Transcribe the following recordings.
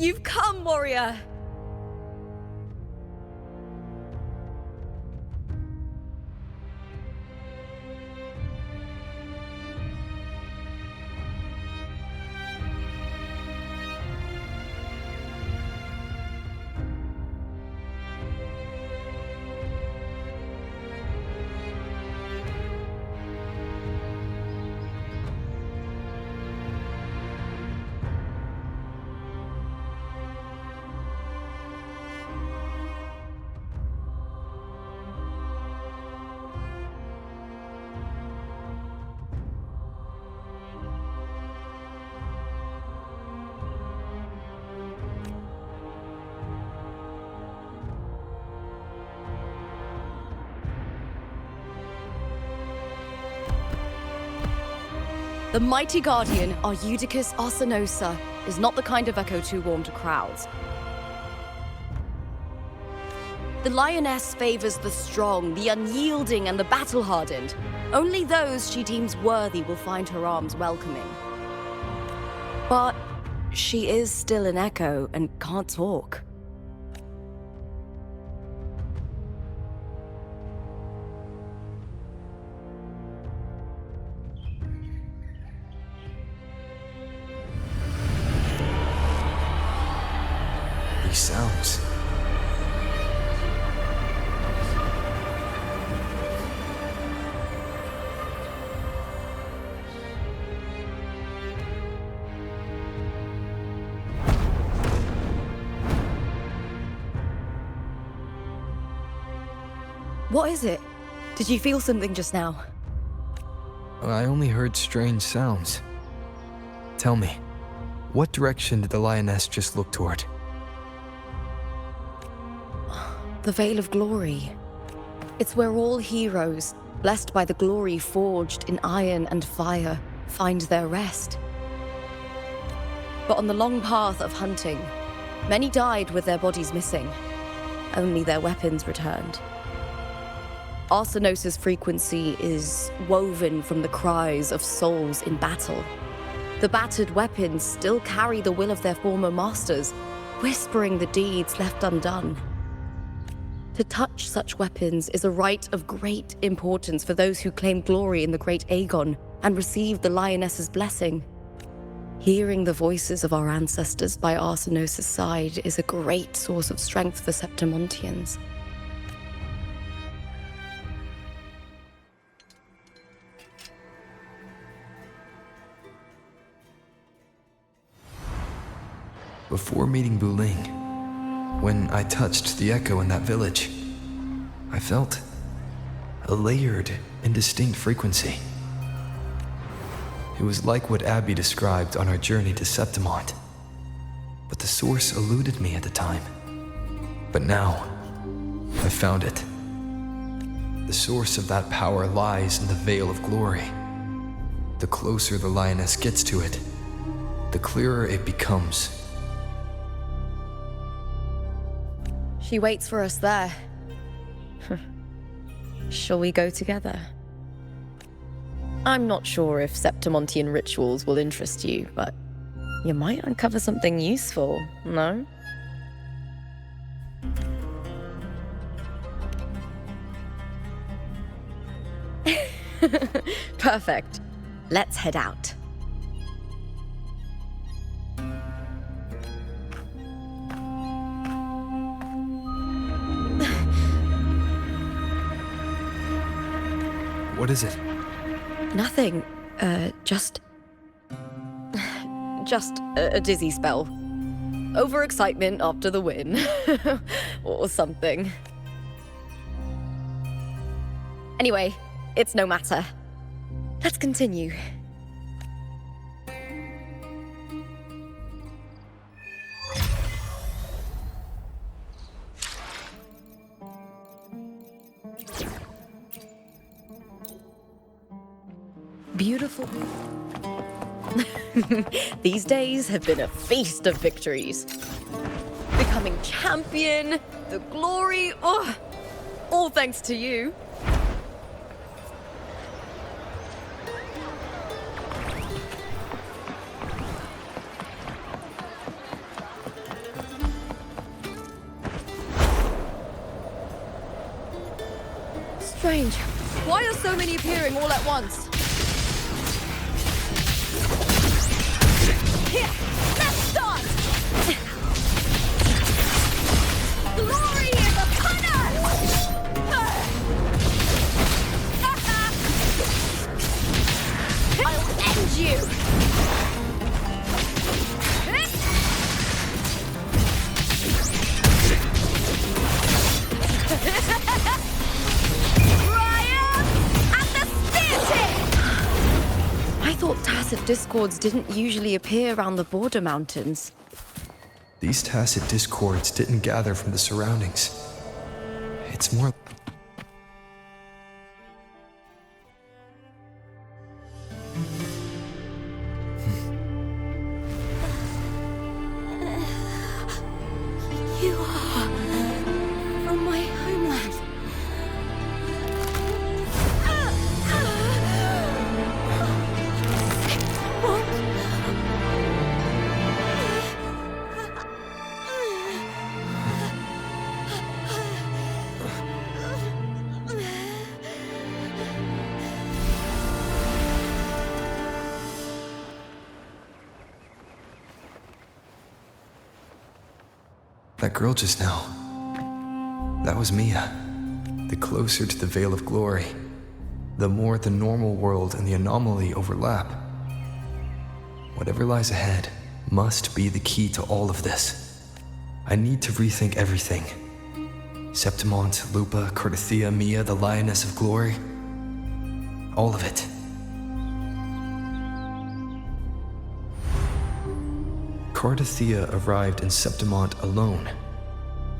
You've come, warrior! The mighty guardian, Arudicus Arsenosa, is not the kind of echo too warm to crowds. The lioness favors the strong, the unyielding, and the battle-hardened. Only those she deems worthy will find her arms welcoming. But she is still an echo and can't talk. Sounds. What is it? Did you feel something just now? I only heard strange sounds. Tell me, what direction did the lioness just look toward? The Veil of Glory. It's where all heroes, blessed by the glory forged in iron and fire, find their rest. But on the long path of hunting, many died with their bodies missing. Only their weapons returned. Arsenosa's frequency is woven from the cries of souls in battle. The battered weapons still carry the will of their former masters, whispering the deeds left undone. To touch such weapons is a rite of great importance for those who claim glory in the great Aegon and receive the lioness's blessing. Hearing the voices of our ancestors by Arsenosa's side is a great source of strength for Septimontians. Before meeting Buling, when I touched the echo in that village, I felt a layered and distinct frequency. It was like what Abby described on our journey to Septimont, but the source eluded me at the time. But now, I found it. The source of that power lies in the Veil of Glory. The closer the lioness gets to it, the clearer it becomes. She waits for us there. Shall we go together? I'm not sure if Septimontian rituals will interest you, but you might uncover something useful, no? Perfect. Let's head out. What is it? Nothing. Just a dizzy spell. Overexcitement after the win. Or something. Anyway, it's no matter. Let's continue. Beautiful. These days have been a feast of victories. Becoming champion, the glory, all thanks to you. Strange. Why are so many appearing all at once? Here, let's start! Glory is upon us! I'll end you! I thought tacit discords didn't usually appear around the border mountains. These tacit discords didn't gather from the surroundings. It's more... You are from my homeland. That girl just now. That was Mia. The closer to the Veil of Glory, the more the normal world and the anomaly overlap. Whatever lies ahead must be the key to all of this. I need to rethink everything. Septimont, Lupa, Cardathia, Mia, the Lioness of Glory. All of it. Cardathia arrived in Septimont alone,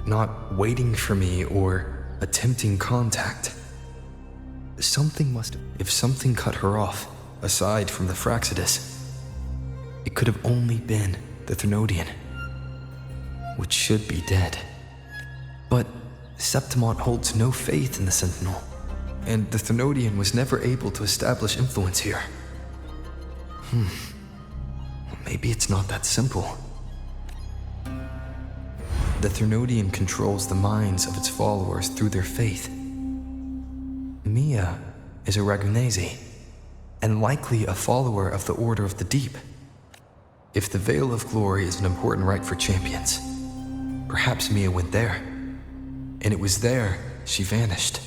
not waiting for me or attempting contact. If something cut her off, aside from the Fraxidus, it could have only been the Thenodian, which should be dead. But Septimont holds no faith in the Sentinel, and the Thenodian was never able to establish influence here. Maybe it's not that simple. The Thenodian controls the minds of its followers through their faith. Mia is a Ragunesi, and likely a follower of the Order of the Deep. If the Veil of Glory is an important rite for champions, perhaps Mia went there, and it was there she vanished.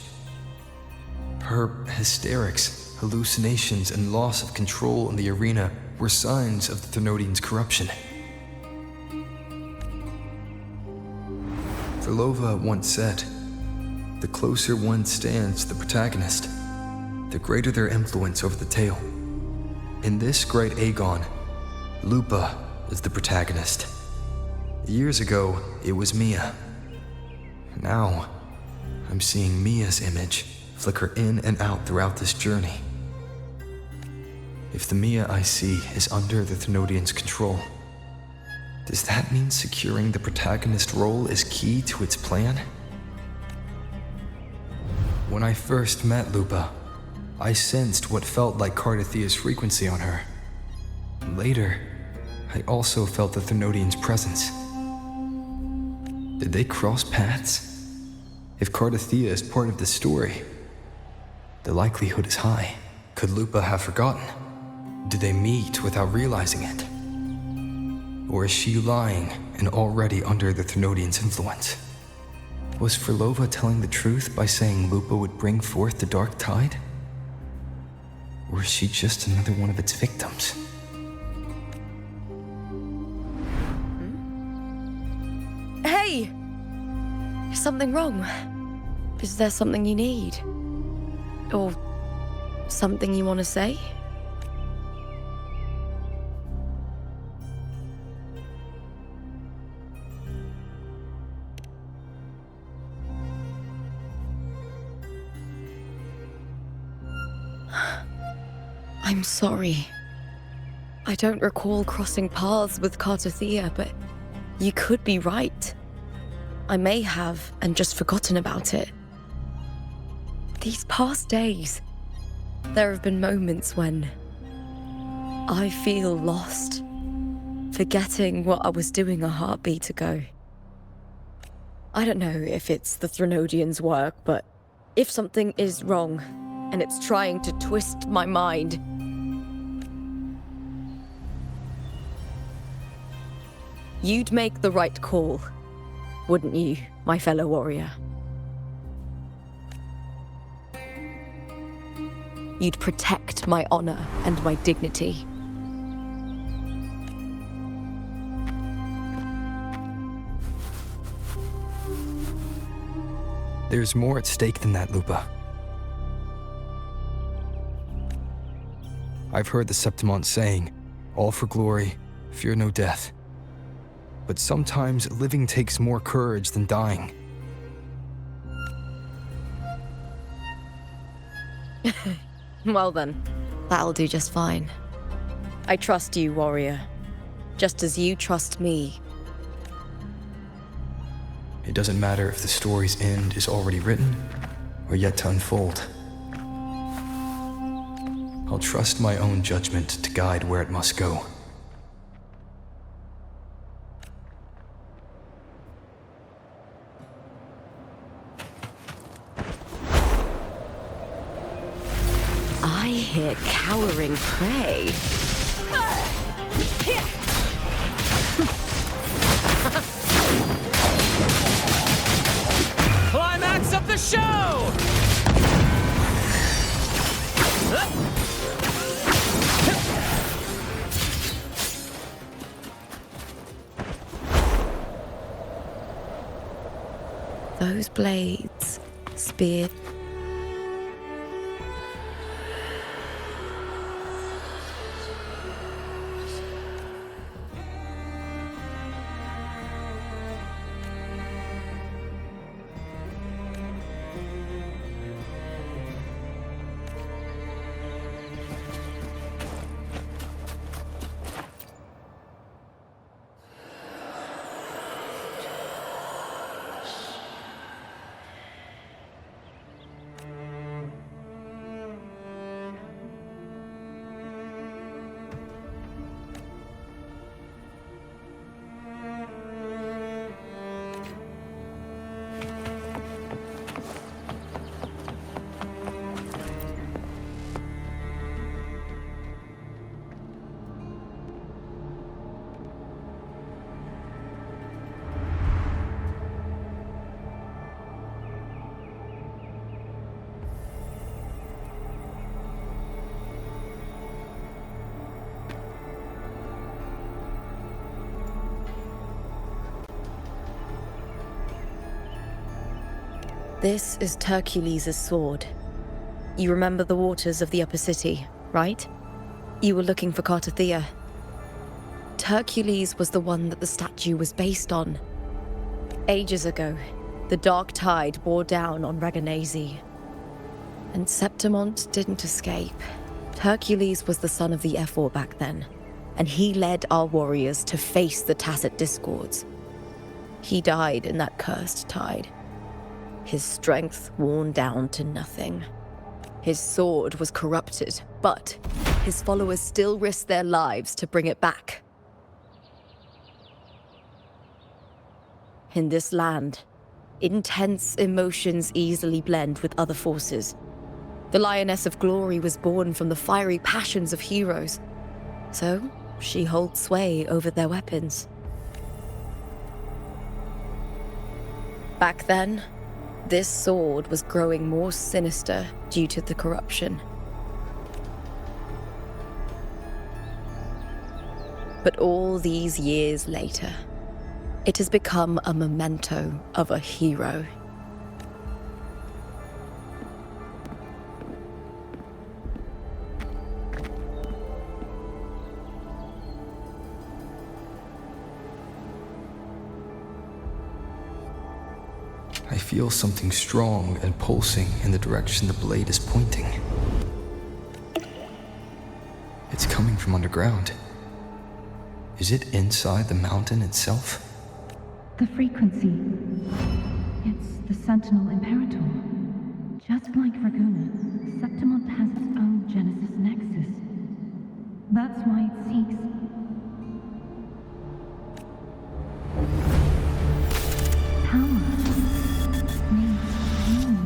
Her hysterics, hallucinations, and loss of control in the arena were signs of the Thenodian's corruption. Verlova once said, "The closer one stands to the protagonist, the greater their influence over the tale." In this great Aegon, Lupa is the protagonist. Years ago, it was Mia. Now, I'm seeing Mia's image flicker in and out throughout this journey. If the Mia I see is under the Thenodian's control, does that mean securing the protagonist role is key to its plan? When I first met Lupa, I sensed what felt like Cardathia's frequency on her. Later, I also felt the Thenodian's presence. Did they cross paths? If Cardathia is part of the story, the likelihood is high. Could Lupa have forgotten? Did they meet without realizing it? Or is she lying and already under the Thenodian's influence? Was Verlova telling the truth by saying Lupa would bring forth the Dark Tide? Or is she just another one of its victims? Hey! Is something wrong? Is there something you need? Or something you want to say? I'm sorry. I don't recall crossing paths with Cardathia, but you could be right. I may have and just forgotten about it. These past days, there have been moments when I feel lost, forgetting what I was doing a heartbeat ago. I don't know if it's the Thenodian's work, but If something is wrong, and it's trying to twist my mind, you'd make the right call, wouldn't you, my fellow warrior? You'd protect my honor and my dignity. There's more at stake than that, Lupa. I've heard the Septimont saying, all for glory, fear no death. But sometimes living takes more courage than dying. Well then, that'll do just fine. I trust you, warrior. Just as you trust me. It doesn't matter if the story's end is already written or yet to unfold. I'll trust my own judgment to guide where it must go. I hear cowering prey. Climax of the show! Those blades, spear. This is Hercules' sword. You remember the waters of the upper city, right? You were looking for Cartothea. Hercules was the one that the statue was based on. Ages ago, the dark tide bore down on Raganese. And Septimont didn't escape. Hercules was the son of the Ephor back then, and he led our warriors to face the Tacit Discords. He died in that cursed tide. His strength worn down to nothing. His sword was corrupted, but his followers still risked their lives to bring it back. In this land, intense emotions easily blend with other forces. The Lioness of Glory was born from the fiery passions of heroes, so she holds sway over their weapons. Back then, this sword was growing more sinister due to the corruption. But all these years later, it has become a memento of a hero. I feel something strong and pulsing in the direction the blade is pointing. It's coming from underground. Is it inside the mountain itself? The frequency. It's the Sentinel Imperator. Just like Raguna, Septimont has its own Genesis Nexus. That's why it seeks... power. Needs pain.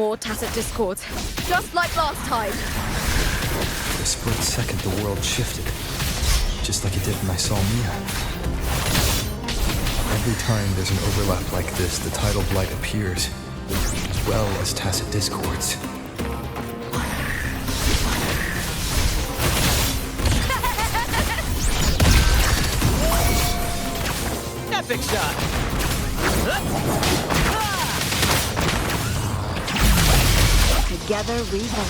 more tacit discords, just like last time. For a split second, the world shifted, just like it did when I saw Mia. Every time there's an overlap like this, the tidal blight appears, as well as tacit discords. Epic shot! Together we hold.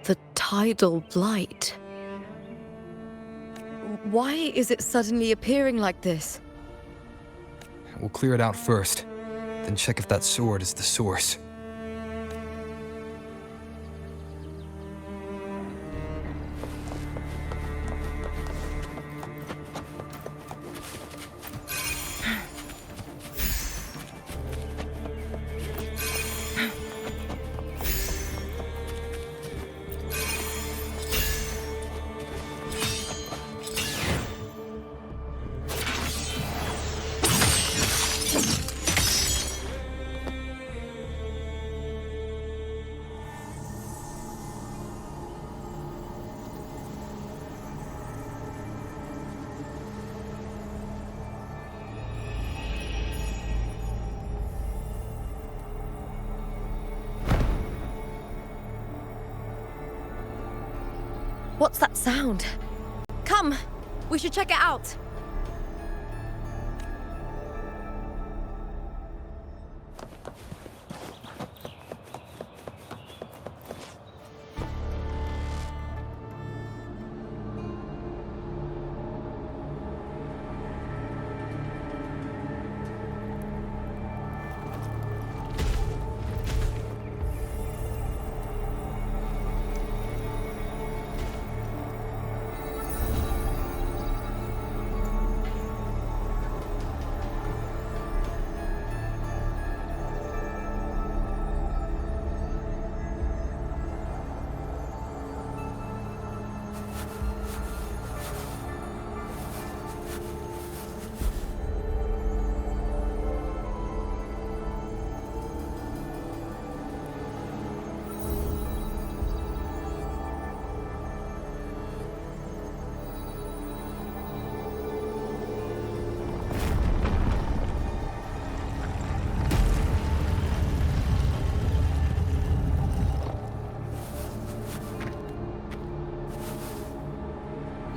The tidal blight. Why is it suddenly appearing like this? We'll clear it out first, then check if that sword is the source. What's that sound? Come, we should check it out.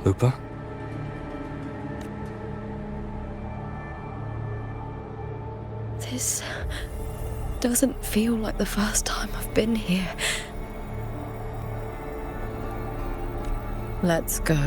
Lupa? This doesn't feel like the first time I've been here. Let's go.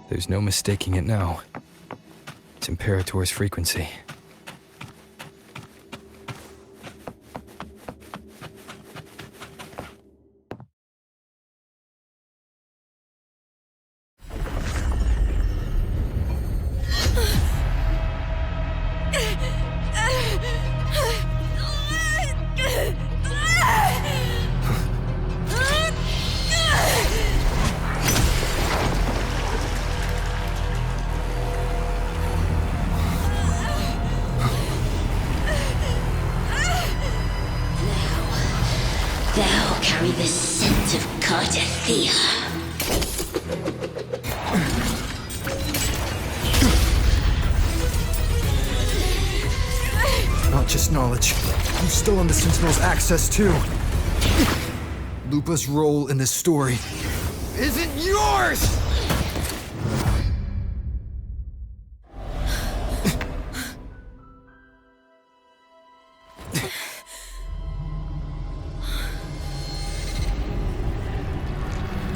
There's no mistaking it now. It's Imperator's frequency. Thou carry the scent of Cardathea. Not just knowledge. You've stolen the Sentinel's access too. Lupa's role in this story isn't yours!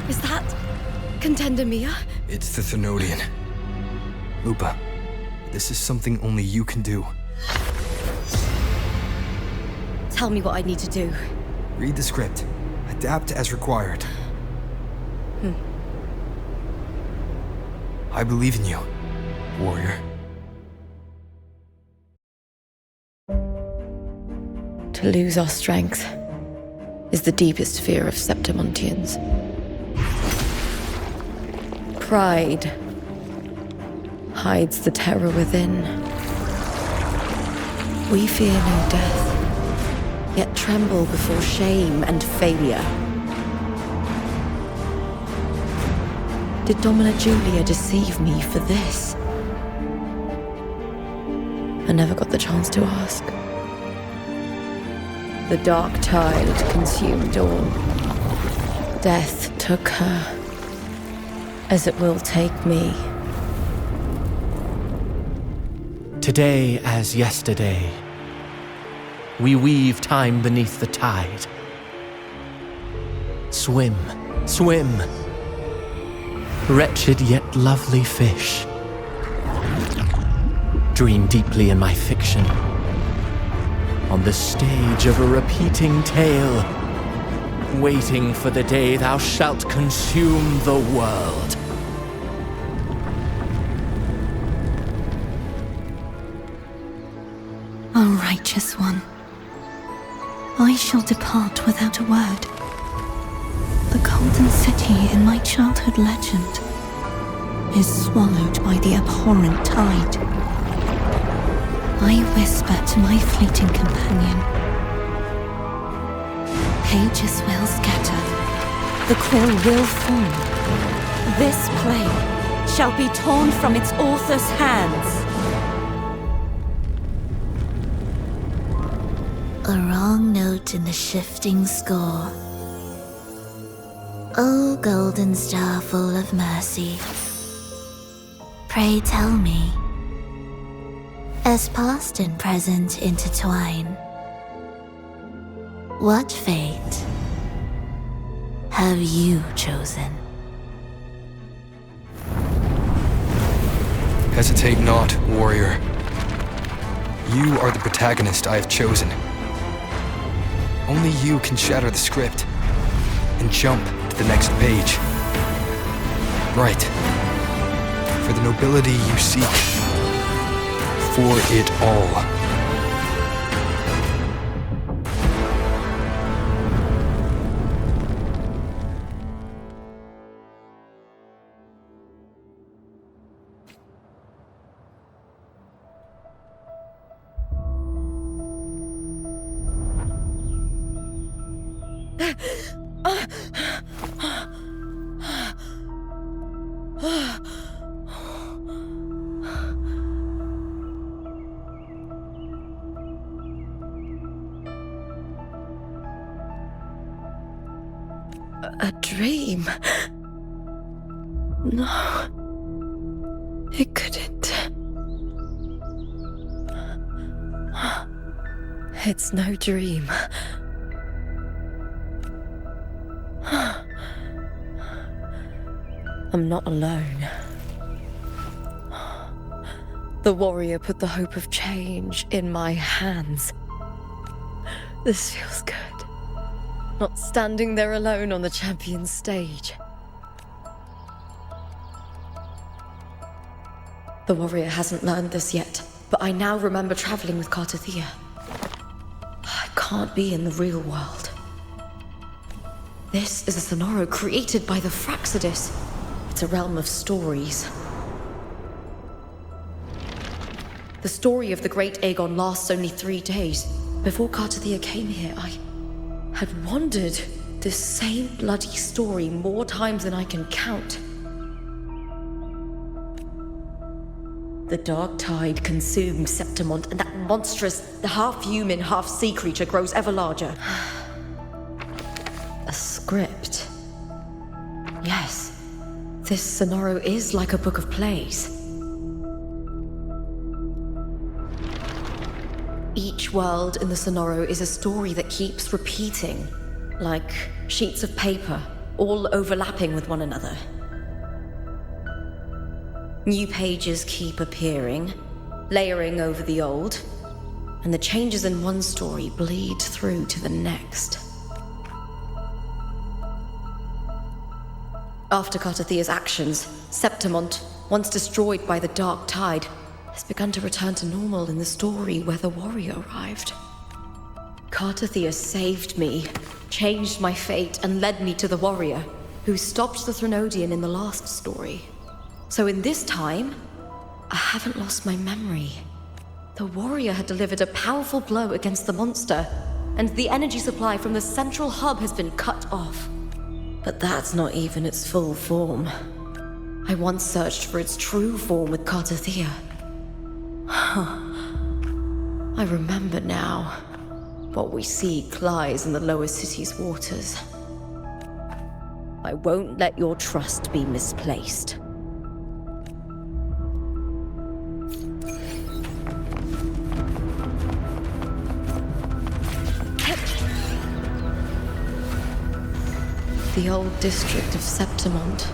Is that Contender Mia? It's the Thenodian. Lupa, this is something only you can do. Tell me what I need to do. Read the script. Adapt as required. I believe in you, warrior. To lose our strength is the deepest fear of Septimontians. Pride hides the terror within. We fear no death, yet tremble before shame and failure. Did Domina Julia deceive me for this? I never got the chance to ask. The dark tide consumed all. Death took her, as it will take me. Today as yesterday, we weave time beneath the tide. Swim, swim, wretched yet lovely fish. Dream deeply in my fiction, on the stage of a repeating tale, waiting for the day thou shalt consume the world. O righteous one, I shall depart without a word. The golden city in my childhood legend is swallowed by the abhorrent tide. I whisper to my fleeting companion. Pages will scatter, the quill will form. This play shall be torn from its author's hands. A wrong note in the shifting score. O golden star full of mercy, pray tell me, as past and present intertwine, what fate have you chosen? Hesitate not, warrior. You are the protagonist I have chosen. Only you can shatter the script and jump to the next page. Right. For the nobility you seek. For it all. A dream? No. It couldn't. It's no dream. I'm not alone. The warrior put the hope of change in my hands. This feels good. Not standing there alone on the champion's stage. The warrior hasn't learned this yet, but I now remember traveling with Cartathea. I can't be in the real world. This is a Sonoro created by the Fraxidus. It's a realm of stories. The story of the great Aegon lasts only 3 days. Before Cartathea came here, I had wandered this same bloody story more times than I can count. The dark tide consumed Septimont, and that monstrous, half-human, half-sea creature grows ever larger. A script. Yes, this Sonoro is like a book of plays. Each world in the Sonoro is a story that keeps repeating, like sheets of paper, all overlapping with one another. New pages keep appearing, layering over the old, and the changes in one story bleed through to the next. After Cartathea's actions, Septimont, once destroyed by the Dark Tide, has begun to return to normal in the story where the warrior arrived. Cartathea saved me, changed my fate, and led me to the warrior, who stopped the Threnodian in the last story. So in this time, I haven't lost my memory. The warrior had delivered a powerful blow against the monster, and the energy supply from the central hub has been cut off. But that's not even its full form. I once searched for its true form with Cartathea. I remember now. What we seek lies in the lower city's waters. I won't let your trust be misplaced. The old district of Septimont,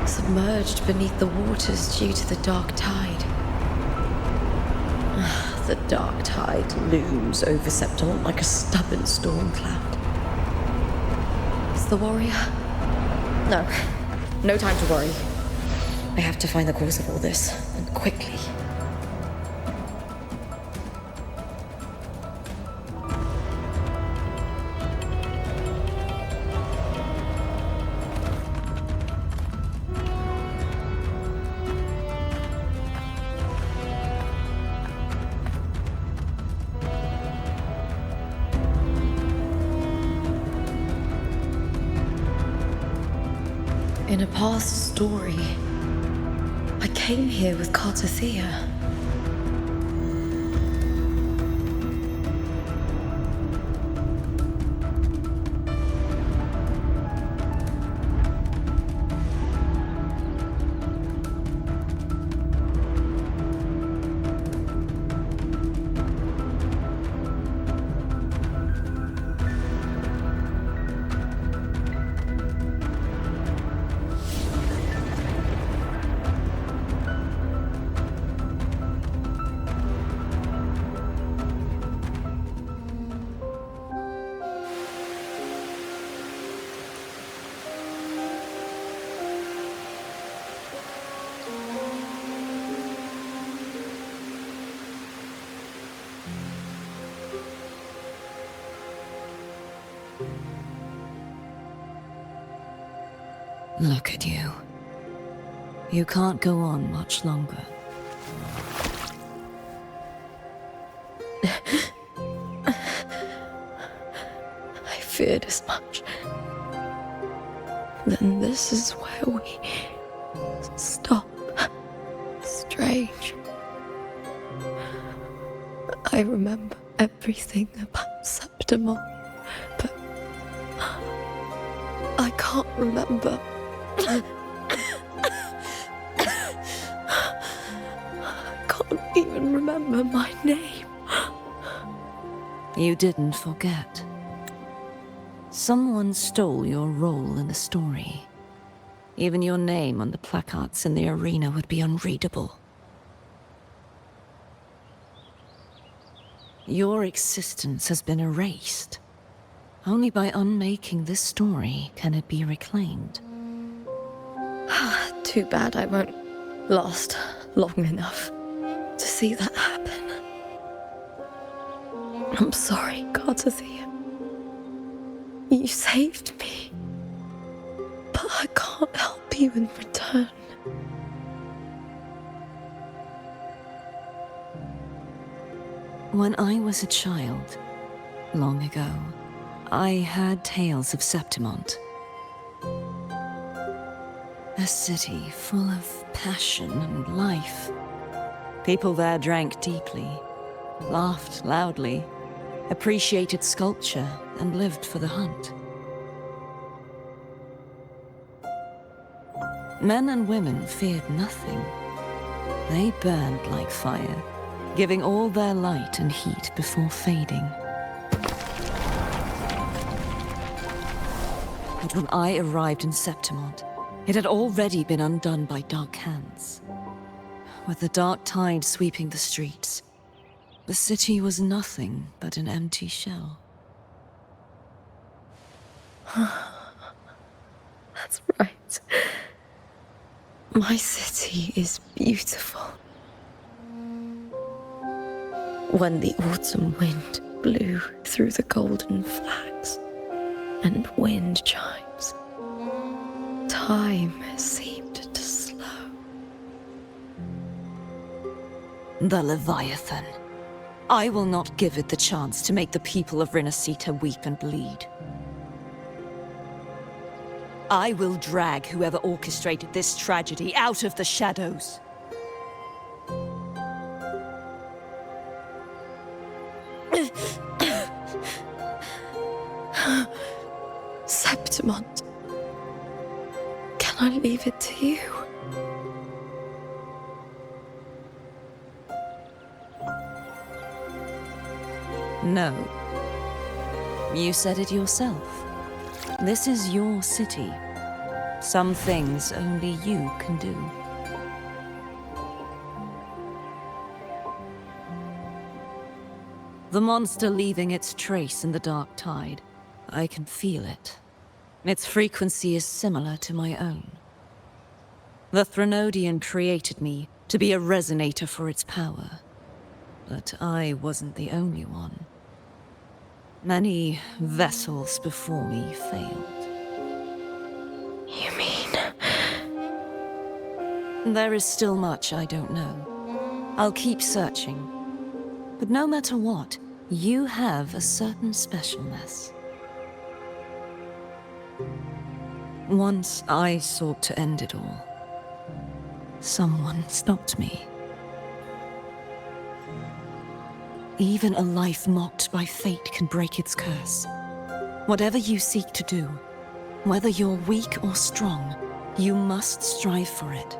submerged beneath the waters due to the Dark Tide. The Dark Tide looms over Septimont like a stubborn storm cloud. Is the warrior? No time to worry. I have to find the cause of all this, and quickly. In a past story, I came here with Cartathea. Look at you. You can't go on much longer. I feared as much. Then this is where we stop. Strange. I remember everything about Septimont, but I can't remember. I can't even remember my name. You didn't forget. Someone stole your role in the story. Even your name on the placards in the arena would be unreadable. Your existence has been erased. Only by unmaking this story can it be reclaimed. Too bad I won't last long enough to see that happen. I'm sorry, Cartathea. You saved me, but I can't help you in return. When I was a child, long ago, I heard tales of Septimont. A city full of passion and life. People there drank deeply, laughed loudly, appreciated sculpture, and lived for the hunt. Men and women feared nothing. They burned like fire, giving all their light and heat before fading. But when I arrived in Septimont, it had already been undone by dark hands. With the dark tide sweeping the streets, the city was nothing but an empty shell. That's right. My city is beautiful. When the autumn wind blew through the golden flags and wind chimes, time seemed to slow. The Leviathan. I will not give it the chance to make the people of Rinascita weep and bleed. I will drag whoever orchestrated this tragedy out of the shadows. Septimont, can I leave it to you? No. You said it yourself. This is your city. Some things only you can do. The monster leaving its trace in the dark tide. I can feel it. Its frequency is similar to my own. The Threnodian created me to be a resonator for its power. But I wasn't the only one. Many vessels before me failed. You mean? There is still much I don't know. I'll keep searching. But no matter what, you have a certain specialness. Once I sought to end it all. Someone stopped me. Even a life mocked by fate can break its curse. Whatever you seek to do, whether you're weak or strong, you must strive for it.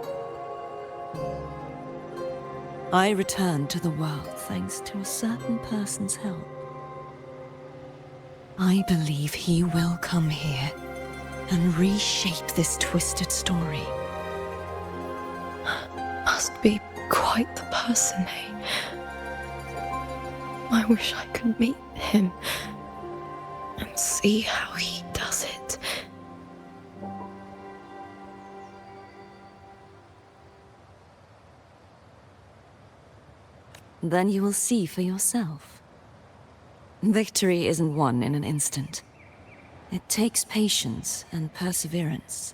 I returned to the world thanks to a certain person's help. I believe he will come here and reshape this twisted story. Must be quite the person, eh? I wish I could meet him and see how he does it. Then you will see for yourself. Victory isn't won in an instant. It takes patience and perseverance.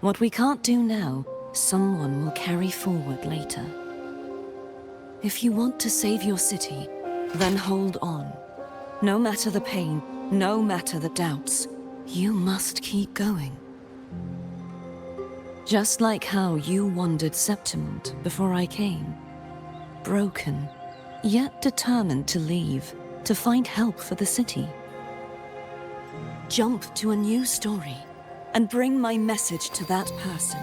What we can't do now, someone will carry forward later. If you want to save your city, then hold on. No matter the pain, no matter the doubts, you must keep going. Just like how you wandered Septimont before I came. Broken, yet determined to leave, to find help for the city. Jump to a new story, and bring my message to that person.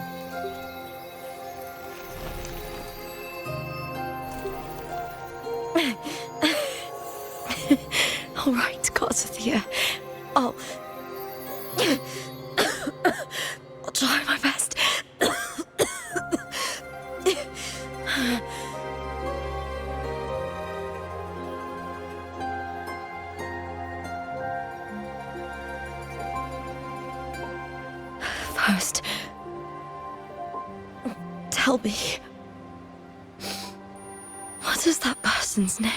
All right, Garcia. I'll try my best. First, tell me, what is that person's name?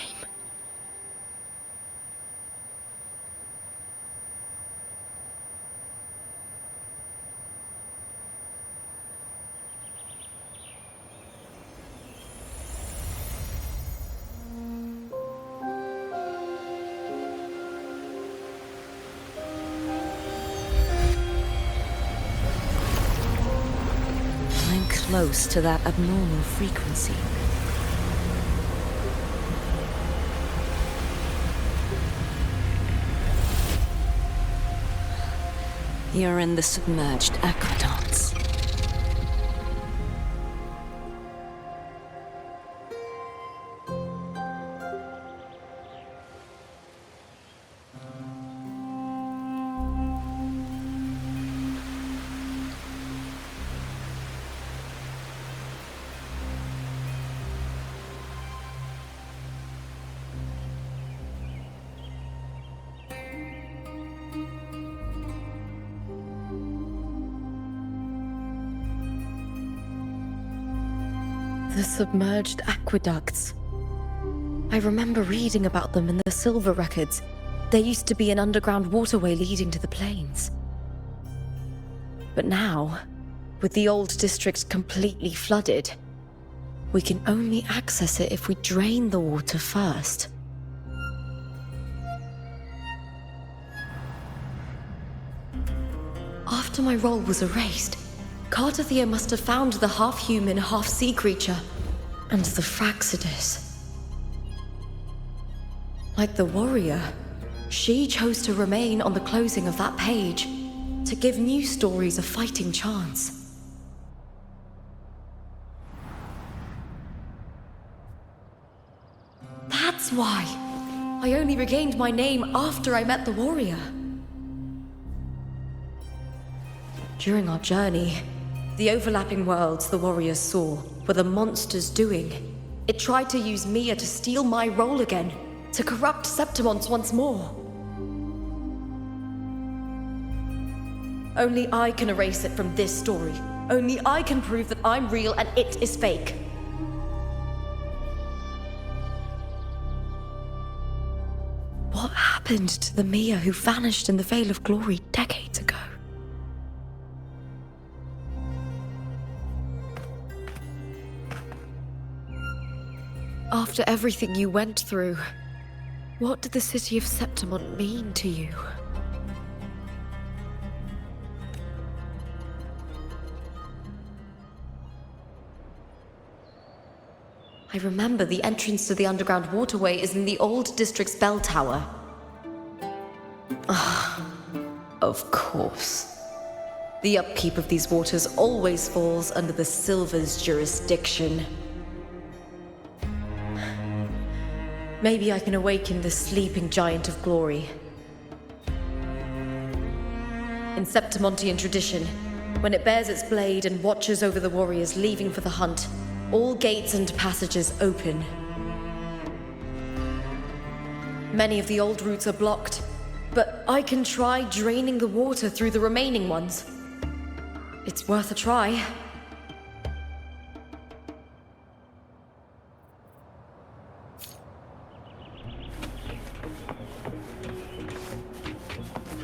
I'm close to that abnormal frequency. You're in the submerged aqueducts. The submerged aqueducts. I remember reading about them in the Silver records. There used to be an underground waterway leading to the plains. But now, with the old district completely flooded, we can only access it if we drain the water first. After my role was erased, Cartathea must have found the half-human, half-sea creature and the Fraxidus. Like the warrior, she chose to remain on the closing of that page to give new stories a fighting chance. That's why I only regained my name after I met the warrior. During our journey, the overlapping worlds the warriors saw were the monsters doing. It tried to use Mia to steal my role again, to corrupt Septimons once more. Only I can erase it from this story. Only I can prove that I'm real and it is fake. What happened to the Mia who vanished in the Veil of Glory decades ago? After everything you went through, what did the city of Septimon mean to you? I remember the entrance to the underground waterway is in the old district's bell tower. Of course. The upkeep of these waters always falls under the Silver's jurisdiction. Maybe I can awaken the sleeping giant of glory. In Septimontian tradition, when it bears its blade and watches over the warriors leaving for the hunt, all gates and passages open. Many of the old routes are blocked, but I can try draining the water through the remaining ones. It's worth a try.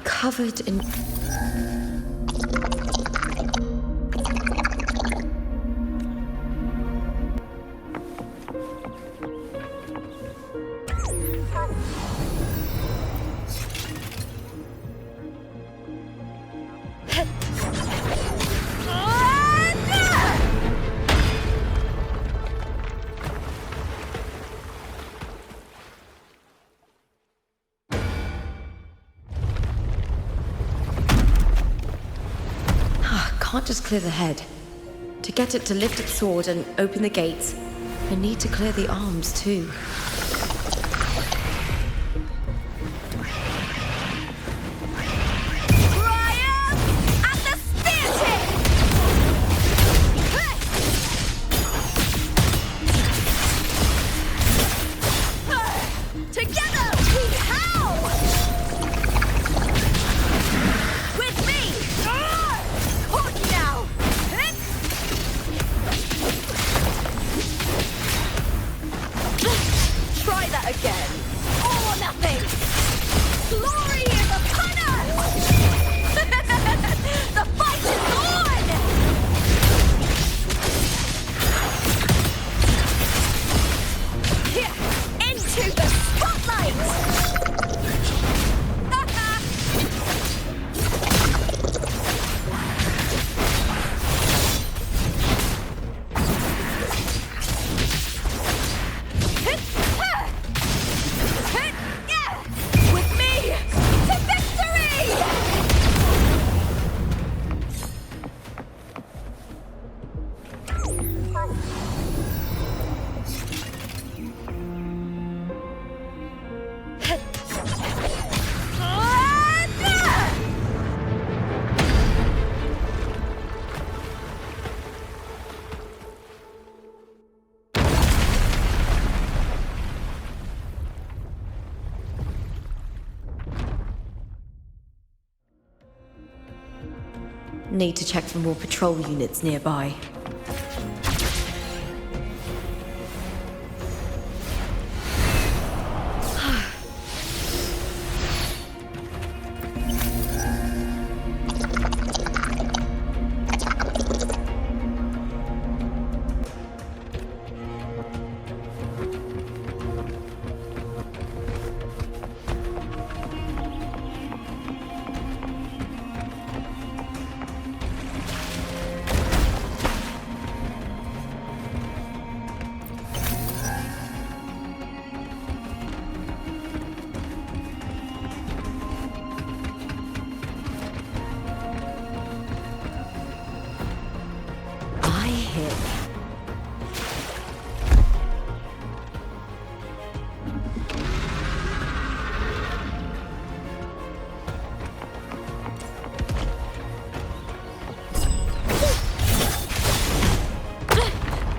Covered in... Can't just clear the head. To get it to lift its sword and open the gates, I need to clear the arms too. Need to check for more patrol units nearby. here.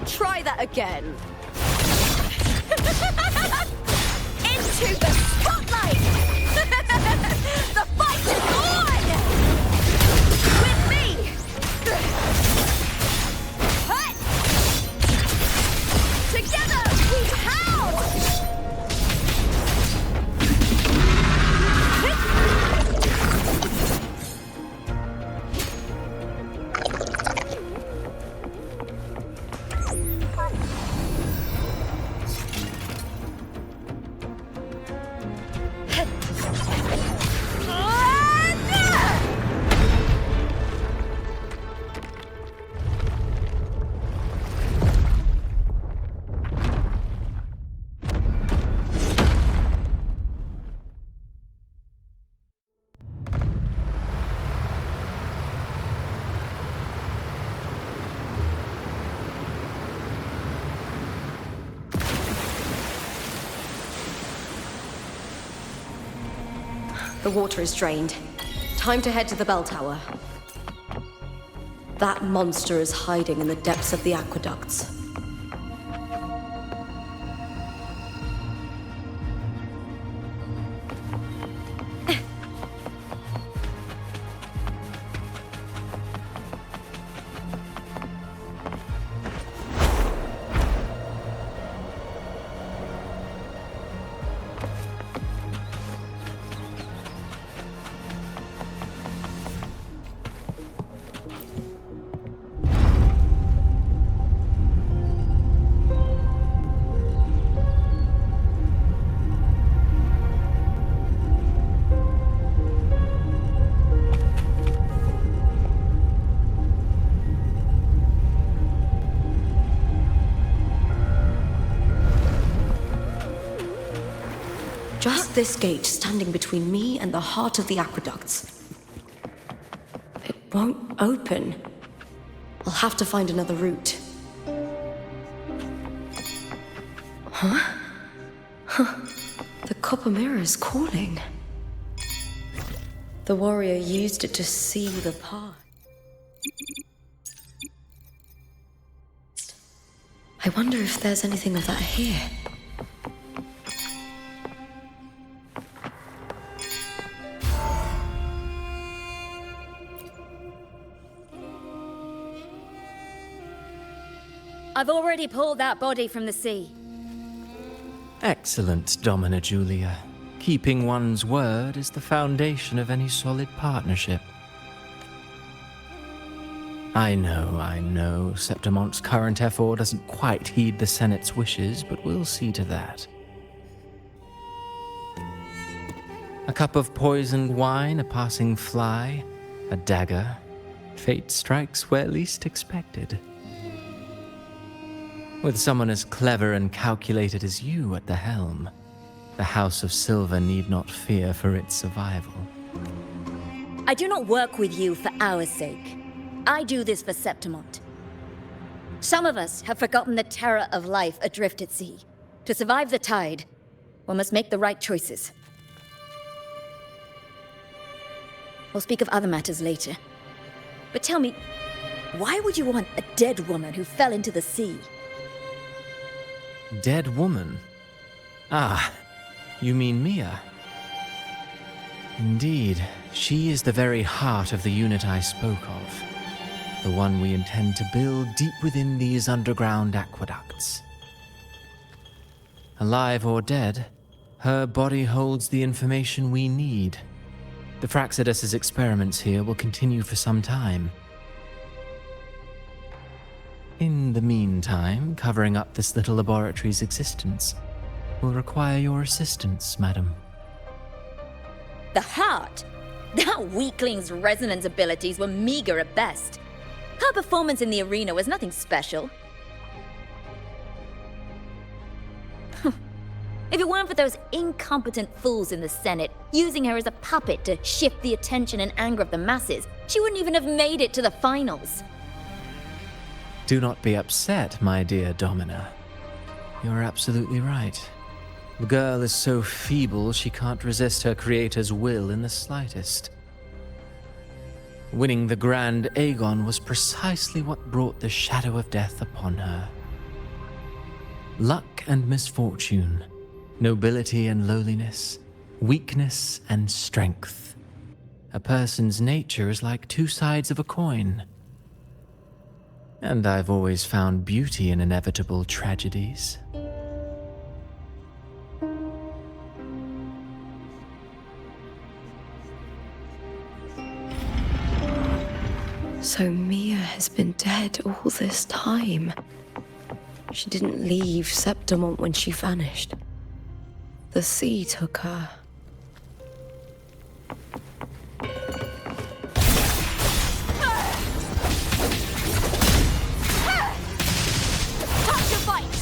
Try that again. Into the spotlight! The fight is on! With me! Hut! Together we howl! The water is drained. Time to head to the bell tower. That monster is hiding in the depths of the aqueducts. Just this gate standing between me and the heart of the aqueducts. It won't open. I'll have to find another route. Huh? The copper mirror is calling. The warrior used it to see the path. I wonder if there's anything of that here. I've already pulled that body from the sea. Excellent, Domina Julia. Keeping one's word is the foundation of any solid partnership. I know, Septimonte's current effort doesn't quite heed the Senate's wishes, but we'll see to that. A cup of poisoned wine, a passing fly, a dagger. Fate strikes where least expected. With someone as clever and calculated as you at the helm, the House of Silver need not fear for its survival. I do not work with you for our sake. I do this for Septimont. Some of us have forgotten the terror of life adrift at sea. To survive the tide, one must make the right choices. We'll speak of other matters later. But tell me, why would you want a dead woman who fell into the sea? Dead woman? Ah, you mean Mia? Indeed, she is the very heart of the unit I spoke of. The one we intend to build deep within these underground aqueducts. Alive or dead, her body holds the information we need. The Fraxidus's experiments here will continue for some time. In the meantime, covering up this little laboratory's existence will require your assistance, madam. The heart? That weakling's resonance abilities were meager at best. Her performance in the arena was nothing special. If it weren't for those incompetent fools in the Senate using her as a puppet to shift the attention and anger of the masses, she wouldn't even have made it to the finals. Do not be upset, my dear Domina. You're absolutely right. The girl is so feeble she can't resist her creator's will in the slightest. Winning the Grand Aegon was precisely what brought the shadow of death upon her. Luck and misfortune, nobility and lowliness, weakness and strength. A person's nature is like two sides of a coin. And I've always found beauty in inevitable tragedies. So Mia has been dead all this time. She didn't leave Septimont when she vanished. The sea took her. Time to fight!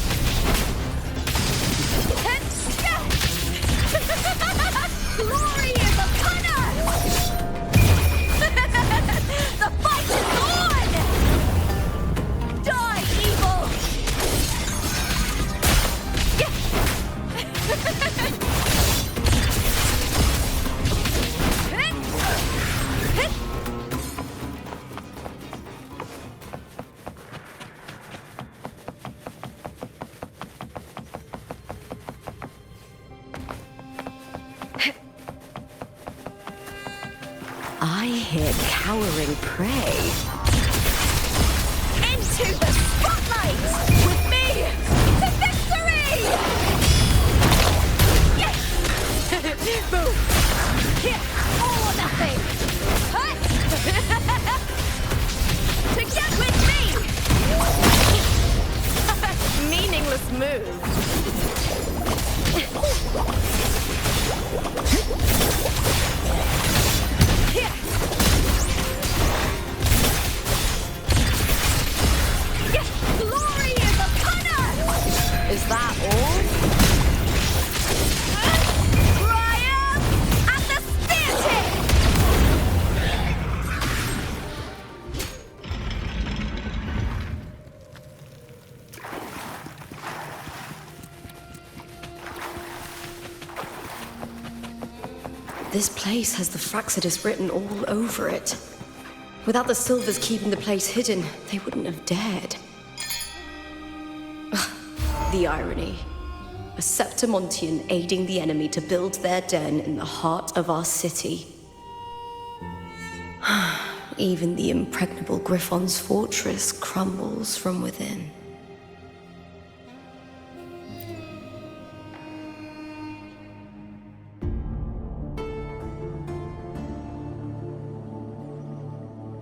Glory is upon us! The fight is on! Die, evil! I hear cowering prey. Into the spotlight! With me! To victory! Boom! Here! All or nothing! Hut! To get with me! Meaningless move. Here! Glory is upon us! Is that all? Triumph at the spear tip! This place has the Fraxidus written all over it. Without the Silvers keeping the place hidden, they wouldn't have dared. The irony. A Septimontian aiding the enemy to build their den in the heart of our city. Even the impregnable Griffon's fortress crumbles from within.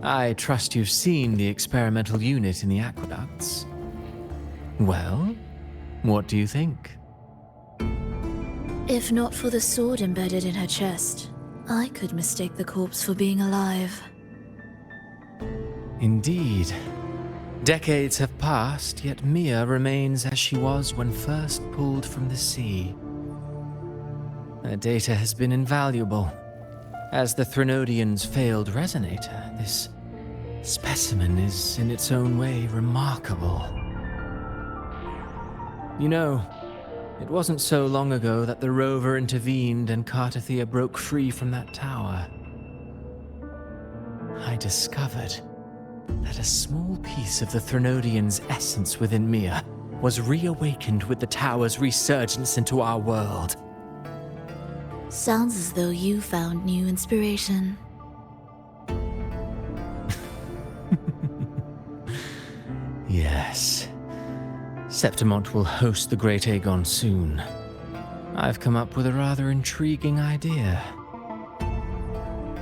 I trust you've seen the experimental unit in the aqueducts. Well, what do you think? If not for the sword embedded in her chest, I could mistake the corpse for being alive. Indeed. Decades have passed, yet Mia remains as she was when first pulled from the sea. Her data has been invaluable. As the Threnodian's failed resonator, this specimen is in its own way remarkable. You know, it wasn't so long ago that the rover intervened and Cartathea broke free from that tower. I discovered that a small piece of the Threnodian's essence within Mia was reawakened with the tower's resurgence into our world. Sounds as though you found new inspiration. Yes. Septimont will host the Great Aegon soon. I've come up with a rather intriguing idea.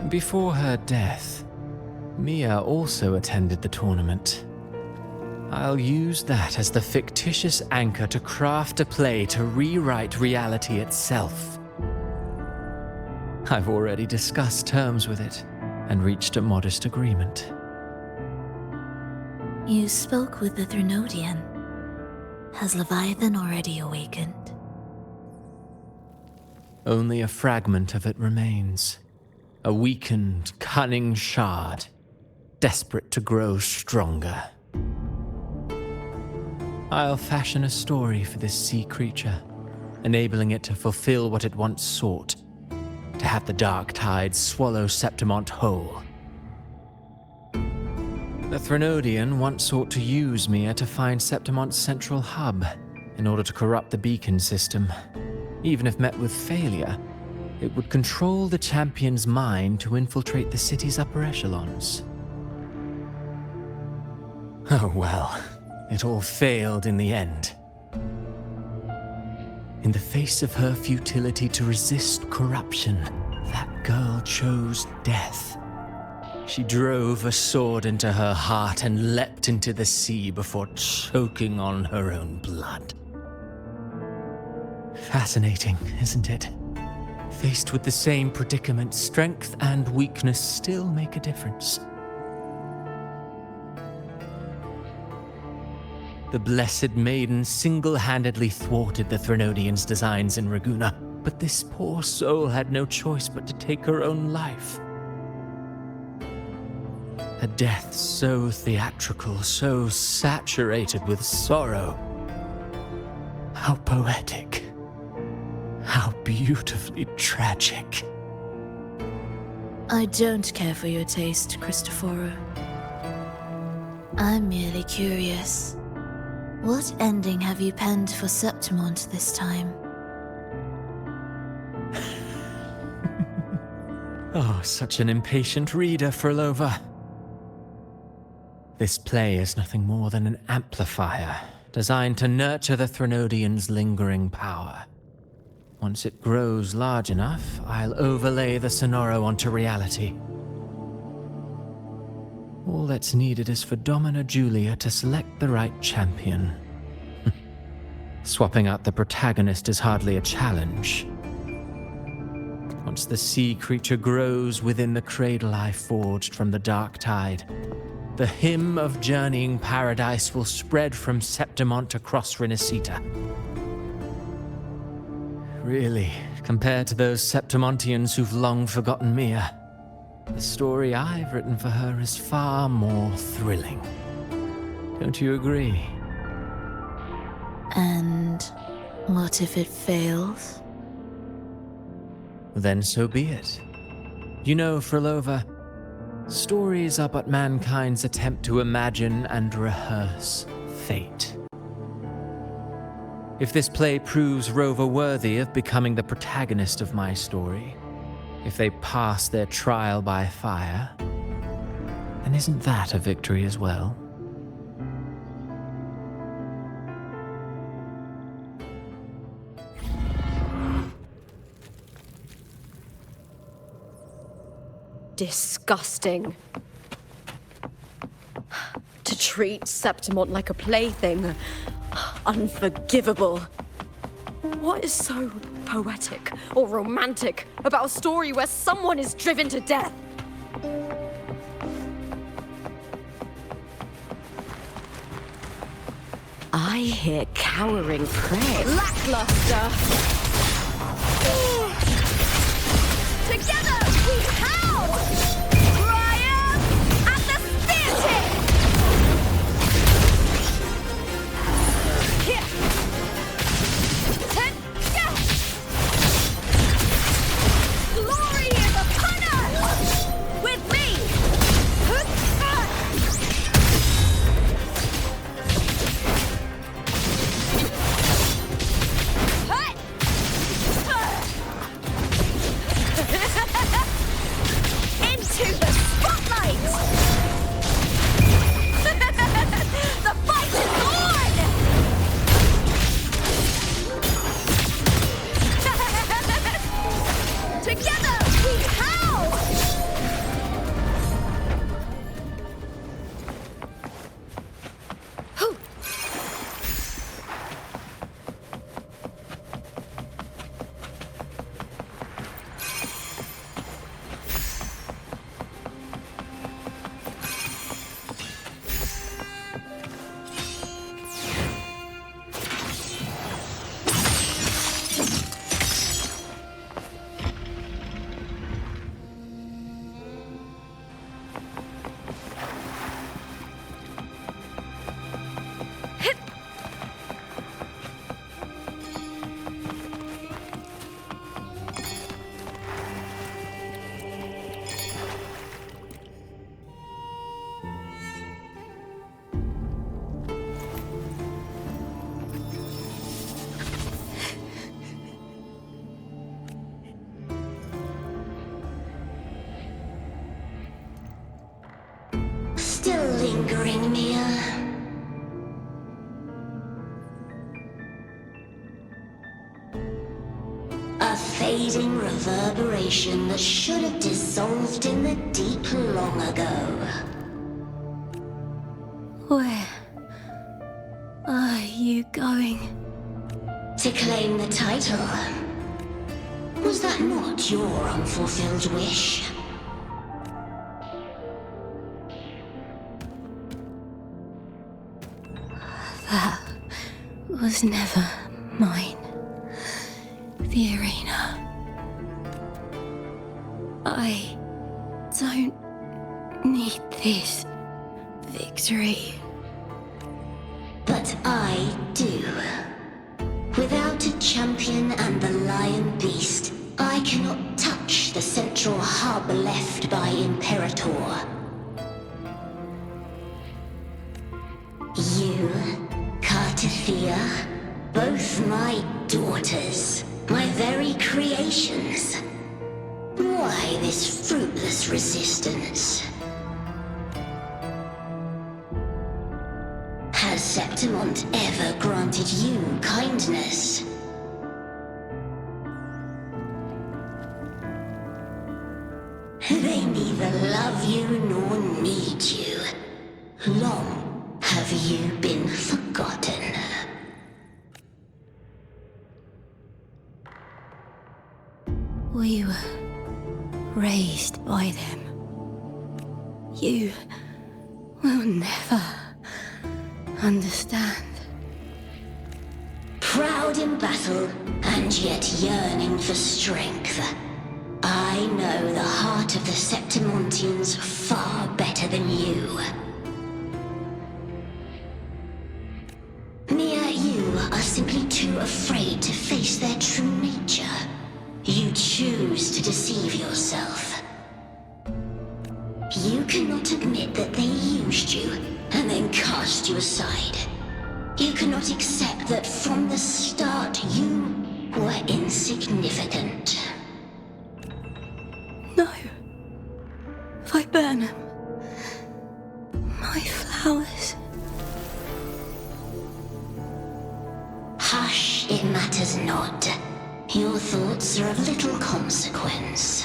Before her death, Mia also attended the tournament. I'll use that as the fictitious anchor to craft a play to rewrite reality itself. I've already discussed terms with it and reached a modest agreement. You spoke with the Threnodian. Has Leviathan already awakened? Only a fragment of it remains. A weakened, cunning shard, desperate to grow stronger. I'll fashion a story for this sea creature, enabling it to fulfill what it once sought, to have the dark tide swallow Septimont whole. The Threnodian once sought to use Mia to find Septimont's central hub in order to corrupt the beacon system. Even if met with failure, it would control the champion's mind to infiltrate the city's upper echelons. Oh well, it all failed in the end. In the face of her futility to resist corruption, that girl chose death. She drove a sword into her heart and leapt into the sea before choking on her own blood. Fascinating, isn't it? Faced with the same predicament, strength and weakness still make a difference. The Blessed Maiden single-handedly thwarted the Threnodians' designs in Raguna, but this poor soul had no choice but to take her own life. A death so theatrical, so saturated with sorrow. How poetic. How beautifully tragic. I don't care for your taste, Cristoforo. I'm merely curious. What ending have you penned for Septimont this time? Oh, such an impatient reader, Frolova. This play is nothing more than an amplifier, designed to nurture the Threnodian's lingering power. Once it grows large enough, I'll overlay the Sonoro onto reality. All that's needed is for Domina Julia to select the right champion. Swapping out the protagonist is hardly a challenge. Once the sea creature grows within the cradle I forged from the dark tide, the hymn of journeying paradise will spread from Septimont across Renacita. Really, compared to those Septimontians who've long forgotten Mia, the story I've written for her is far more thrilling. Don't you agree? And what if it fails? Then so be it. You know, Frolova, stories are but mankind's attempt to imagine and rehearse fate. If this play proves Rover worthy of becoming the protagonist of my story, if they pass their trial by fire, then isn't that a victory as well? Disgusting. To treat Septimont like a plaything. Unforgivable. What is so poetic or romantic about a story where someone is driven to death? I hear cowering prey. Lackluster! Together we howl! Triumph at the theatre! Here! Glory is upon us! With me! fading reverberation that should have dissolved in the deep long ago. Where are you going? To claim the title. Was that not your unfulfilled wish? That was never mine. The arena. I don't need this victory. But I do. Without a champion and the lion beast, I cannot touch the central hub left by Imperator. You, Cartithia, both my daughters, my very creations. Why this fruitless resistance? Has Septimont ever granted you kindness? They neither love you nor need you. Long have you been forgotten. We were raised by them. You will never understand. Proud in battle, and yet yearning for strength. I know the heart of the Septimontians far better than you. You are simply too afraid to face their true nature. You choose to deceive yourself. You cannot admit that they used you and then cast you aside. You cannot accept that from the start you were insignificant. No. Viburnum. My flowers. Hush, it matters not. Your thoughts are of little consequence.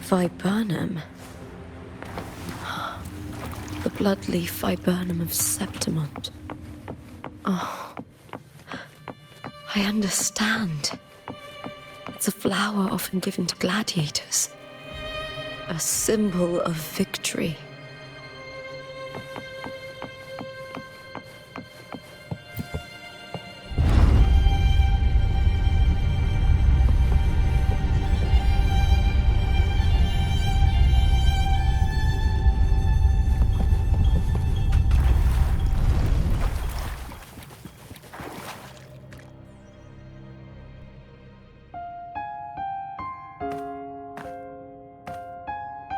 Viburnum. The bloodleaf viburnum of Septimont. Oh, I understand. It's a flower often given to gladiators. A symbol of victory.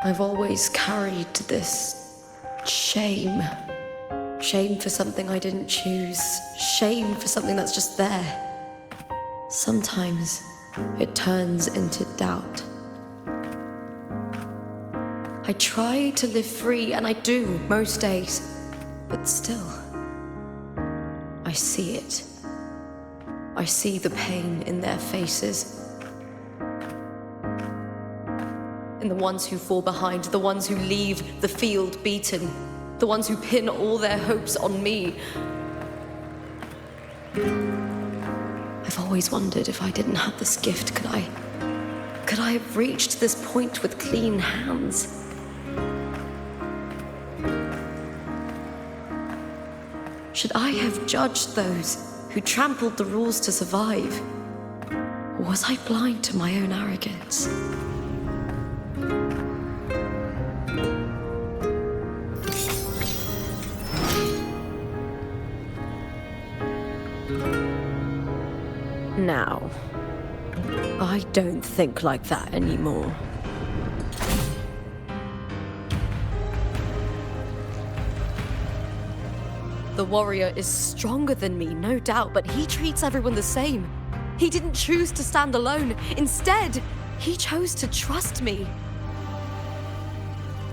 I've always carried this shame. Shame for something I didn't choose. Shame for something that's just there. Sometimes it turns into doubt. I try to live free, and I do most days. But still, I see it. I see the pain in their faces. In the ones who fall behind, the ones who leave the field beaten, the ones who pin all their hopes on me. I've always wondered if I didn't have this gift, could I have reached this point with clean hands? Should I have judged those who trampled the rules to survive? Or was I blind to my own arrogance? Now, I don't think like that anymore. The warrior is stronger than me, no doubt, but he treats everyone the same. He didn't choose to stand alone. Instead, he chose to trust me.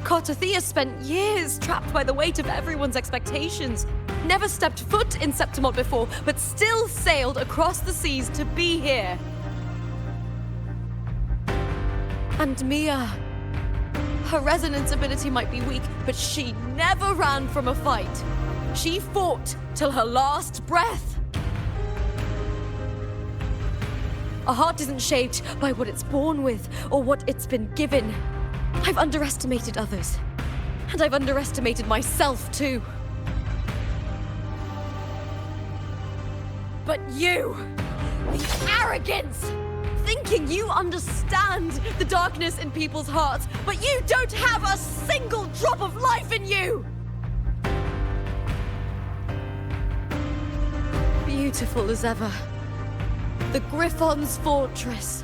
Cartothea spent years trapped by the weight of everyone's expectations. Never stepped foot in Septimont before, but still sailed across the seas to be here. And Mia, her resonance ability might be weak, but she never ran from a fight. She fought till her last breath. A heart isn't shaped by what it's born with or what it's been given. I've underestimated others, and I've underestimated myself too. But you, the arrogance! Thinking you understand the darkness in people's hearts, but you don't have a single drop of life in you! Beautiful as ever. The Griffon's fortress.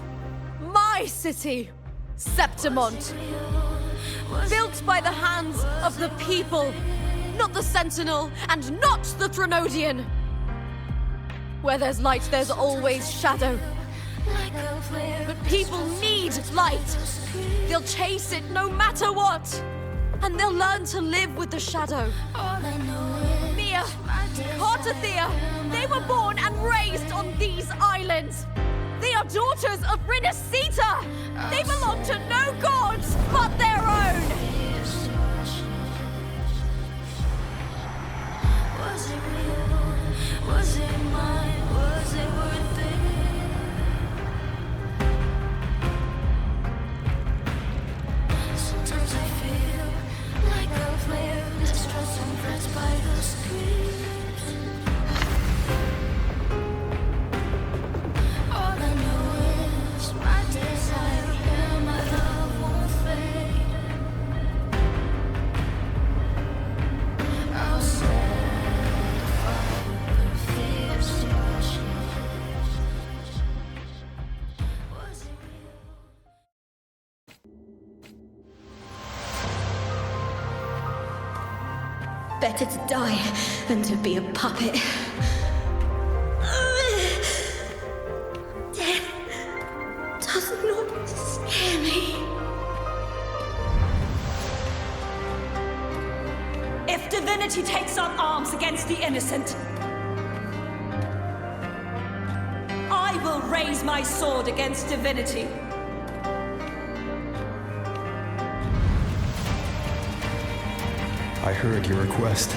My city, Septimont. Built by the hands of the people, not the Sentinel and not the Threnodian. Where there's light, there's always shadow. But people need light. They'll chase it no matter what. And they'll learn to live with the shadow. Mia, Cartothea, they were born and raised on these islands. They are daughters of Rinasita. They belong to no gods but their own. Was it real? Was it mine? Was it worth it? Sometimes I feel like a flare, distressed and pressed by the screams. All I know is my desire and my love won't fade. I'll set fire the fears to change. Was it real? Better to die than to be a puppet. Death does not scare me. If divinity takes up arms against the innocent, I will raise my sword against divinity. I heard your request.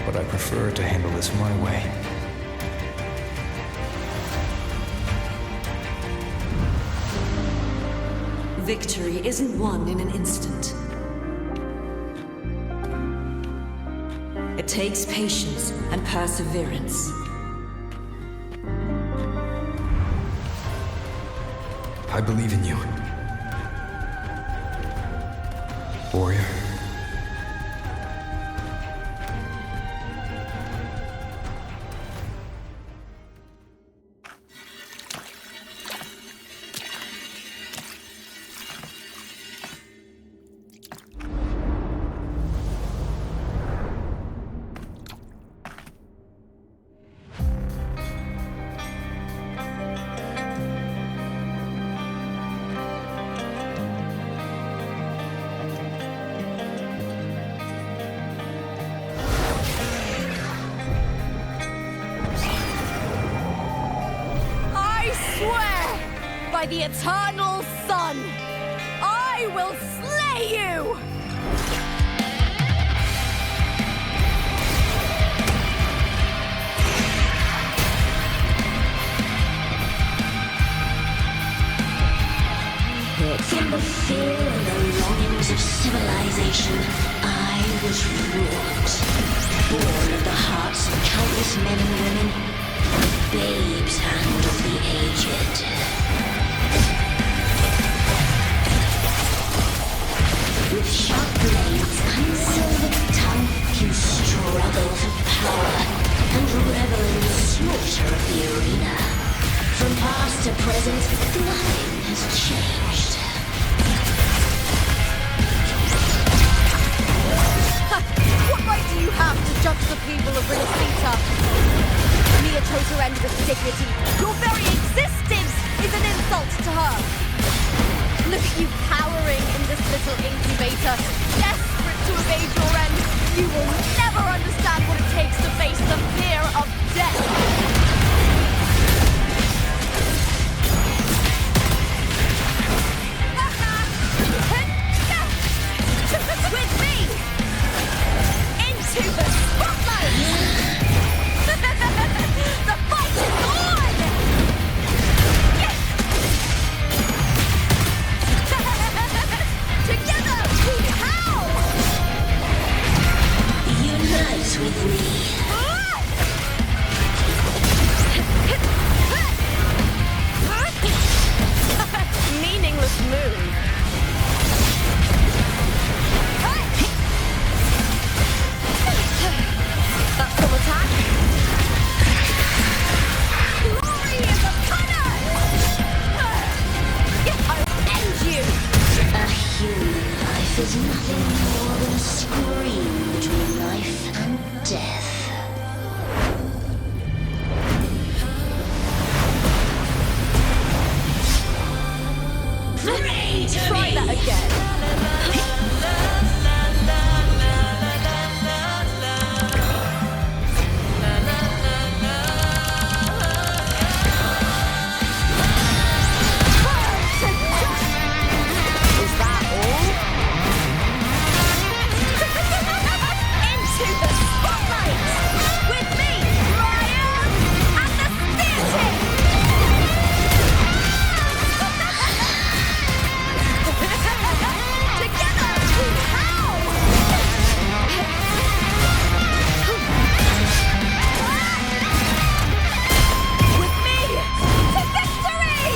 But I prefer to handle this my way. Victory isn't won in an instant. It takes patience and perseverance. I believe in you. Warrior. By the eternal sun, I will slay you! From the fear and the longings of civilization, I was wrought. Born of the hearts of countless men and women, the babes and of the aged. With sharp blades and silver tongue, you struggle for power. present, nothing has changed. What right do you have to judge the people of Renacita? Mia chose her end with dignity. Your very existence is an insult to her. Look at you cowering in this little incubator, desperate to evade your end. You will never understand what it takes to face the fear of death. With me! Into the spotlight! The fight is on! Together we howl! Unite with me. Meaningless move. That's some attack. Glory is upon us! I'll end you! A human life is nothing more than a scream between life and death. Try that again. Is that all? Into the spotlight! With me, Ryan, and the spear tip! Together we howl! With me to victory!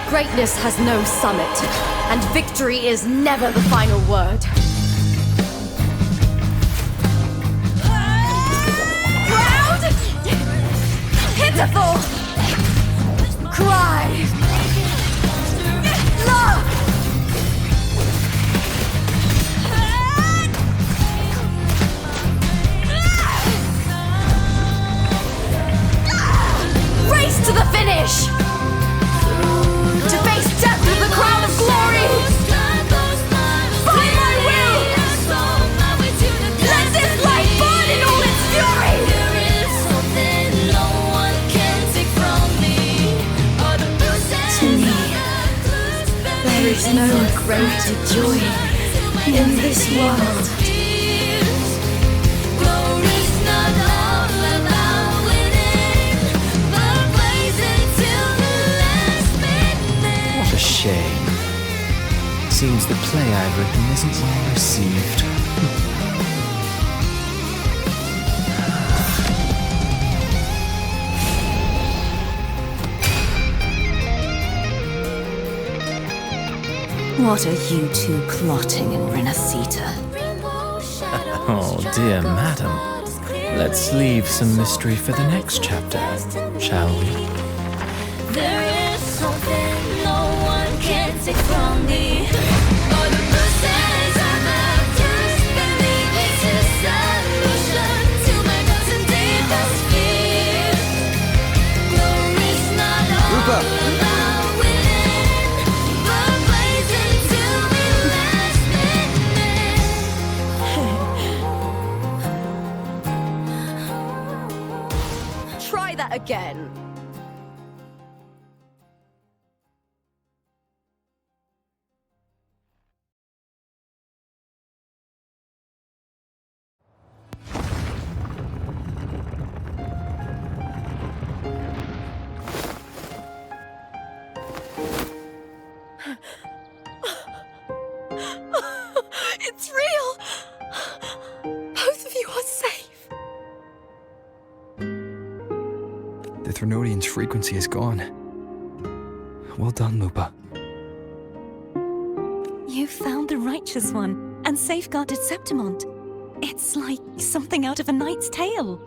Greatness has no summit, and victory is never the final word. Proud! Pitiful! Cry! Love! Race to the finish! To face death with the crown of glory! By my will! Let this light burn in all its fury! To me, there is no greater joy in this world. What a shame. Seems the play I've written isn't well received. What are you two plotting in Renacita? Oh, dear madam. Let's leave some mystery for the next chapter, shall we? There is something no one can take from me. All the bruises I've left just beneath me. It's a solution to my doubts and deepest fears. Glory's not all about winning, but blazing till we last minute. Try that again. It's real! Both of you are safe. the Threnodian's frequency is gone. Well done, Lupa. You found the righteous one and safeguarded Septimont. It's like something out of a knight's tale.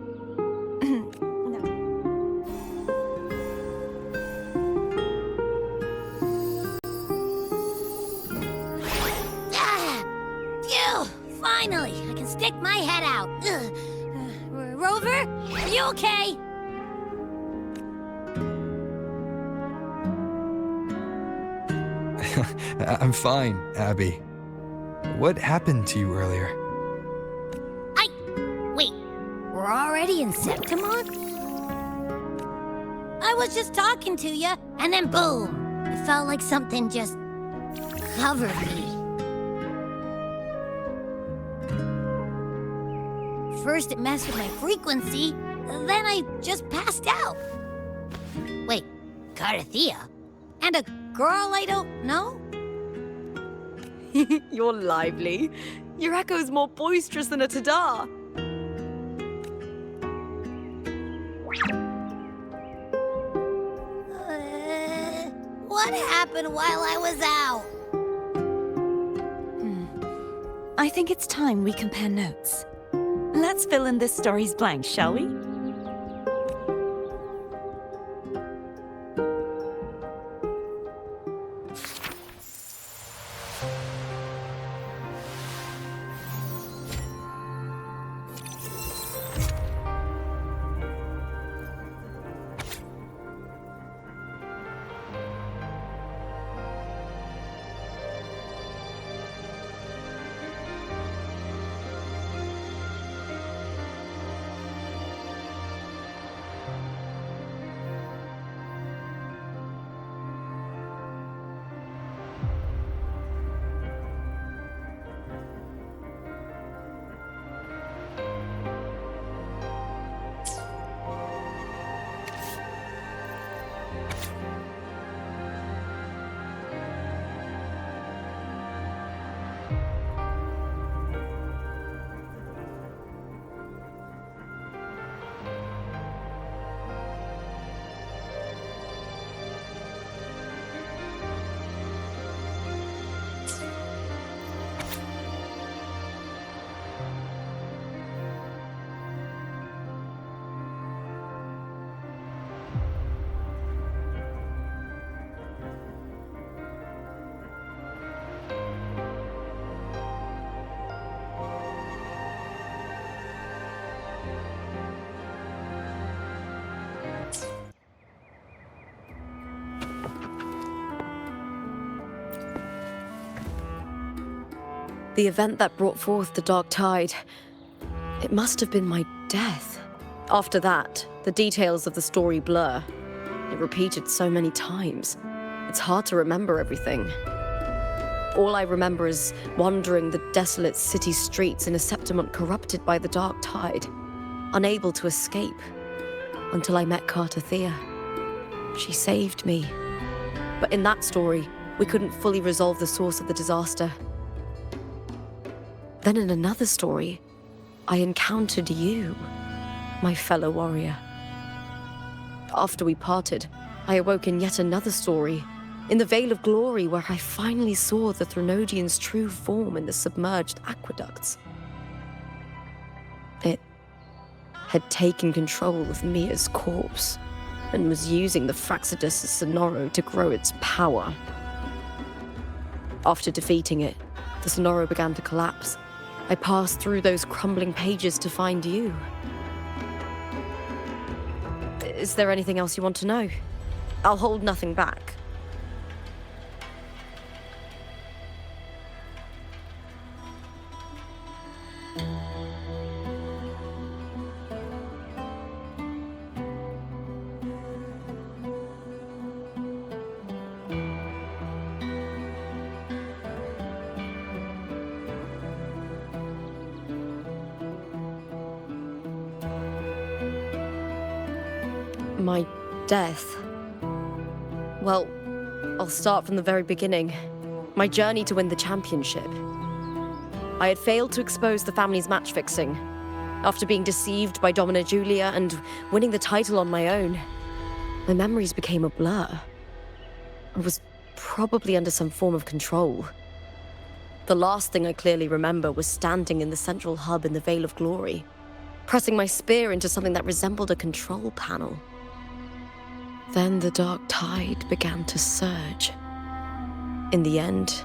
Phew! Finally, I can stick my head out. Rover, are you okay? I'm fine, Abby. What happened to you earlier? Wait, we're already in Septimont? I was just talking to you, and then boom! It felt like something just covered me. First it messed with my frequency, then I just passed out. Wait, Carthea? And a girl I don't know? You're lively. Your echo's more boisterous than a Tadar. What happened while I was out? I think it's time we compare notes. Let's fill in this story's blanks, shall we? The event that brought forth the Dark Tide, it must have been my death. After that, the details of the story blur. It repeated so many times. It's hard to remember everything. All I remember is wandering the desolate city streets in a Septimont corrupted by the Dark Tide, unable to escape, until I met Carthea. She saved me. But in that story, we couldn't fully resolve the source of the disaster. Then in another story, I encountered you, my fellow warrior. After we parted, I awoke in yet another story, in the Vale of Glory, where I finally saw the Threnodian's true form in the submerged aqueducts. It had taken control of Mia's corpse, and was using the Fraxidus Sonoro to grow its power. After defeating it, the Sonoro began to collapse. I passed through those crumbling pages to find you. Is there anything else you want to know? I'll hold nothing back. My death. Well, I'll start from the very beginning. My journey to win the championship. I had failed to expose the family's match fixing. After being deceived by Domina Julia and winning the title on my own, My memories became a blur. I was probably under some form of control. The last thing I clearly remember was standing in the central hub in the Veil of Glory, pressing my spear into something that resembled a control panel. Then the dark tide began to surge. In the end,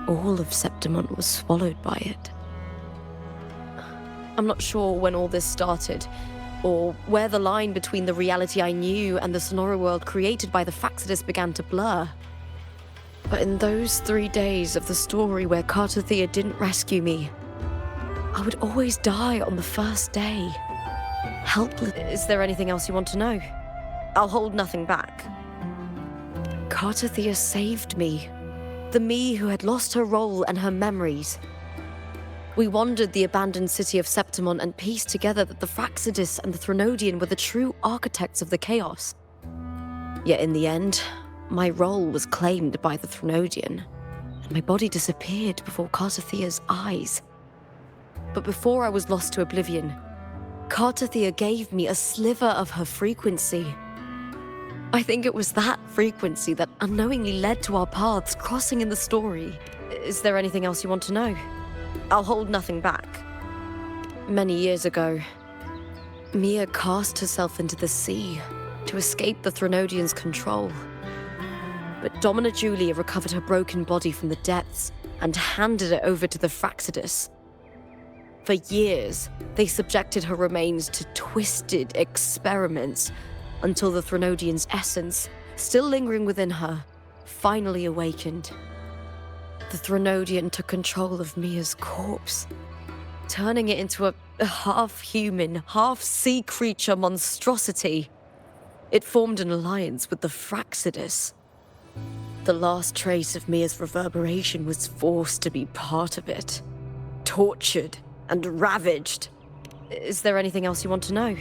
all of Septimont was swallowed by it. I'm not sure when all this started, or where the line between the reality I knew and the Sonora world created by the Fractsidus began to blur. But in those 3 days of the story where Cartothea didn't rescue me, I would always die on the first day. Helpless. Is there anything else you want to know? I'll hold nothing back. Cartothea saved me. The me who had lost her role and her memories. We wandered the abandoned city of Septimont and pieced together that the Fractsidus and the Threnodian were the true architects of the chaos. Yet in the end, my role was claimed by the Threnodian, and my body disappeared before Cartothea's eyes. But before I was lost to oblivion, Cartothea gave me a sliver of her frequency. I think it was that frequency that unknowingly led to our paths crossing in the story. Is there anything else you want to know? I'll hold nothing back. Many years ago, Mia cast herself into the sea to escape the Threnodian's control. But Domina Julia recovered her broken body from the depths and handed it over to the Fractsidus. For years, they subjected her remains to twisted experiments until the Threnodian's essence, still lingering within her, finally awakened. The Threnodian took control of Mia's corpse, turning it into a half-human, half-sea creature monstrosity. It formed an alliance with the Fractsidus. The last trace of Mia's reverberation was forced to be part of it, tortured and ravaged. Is there anything else you want to know?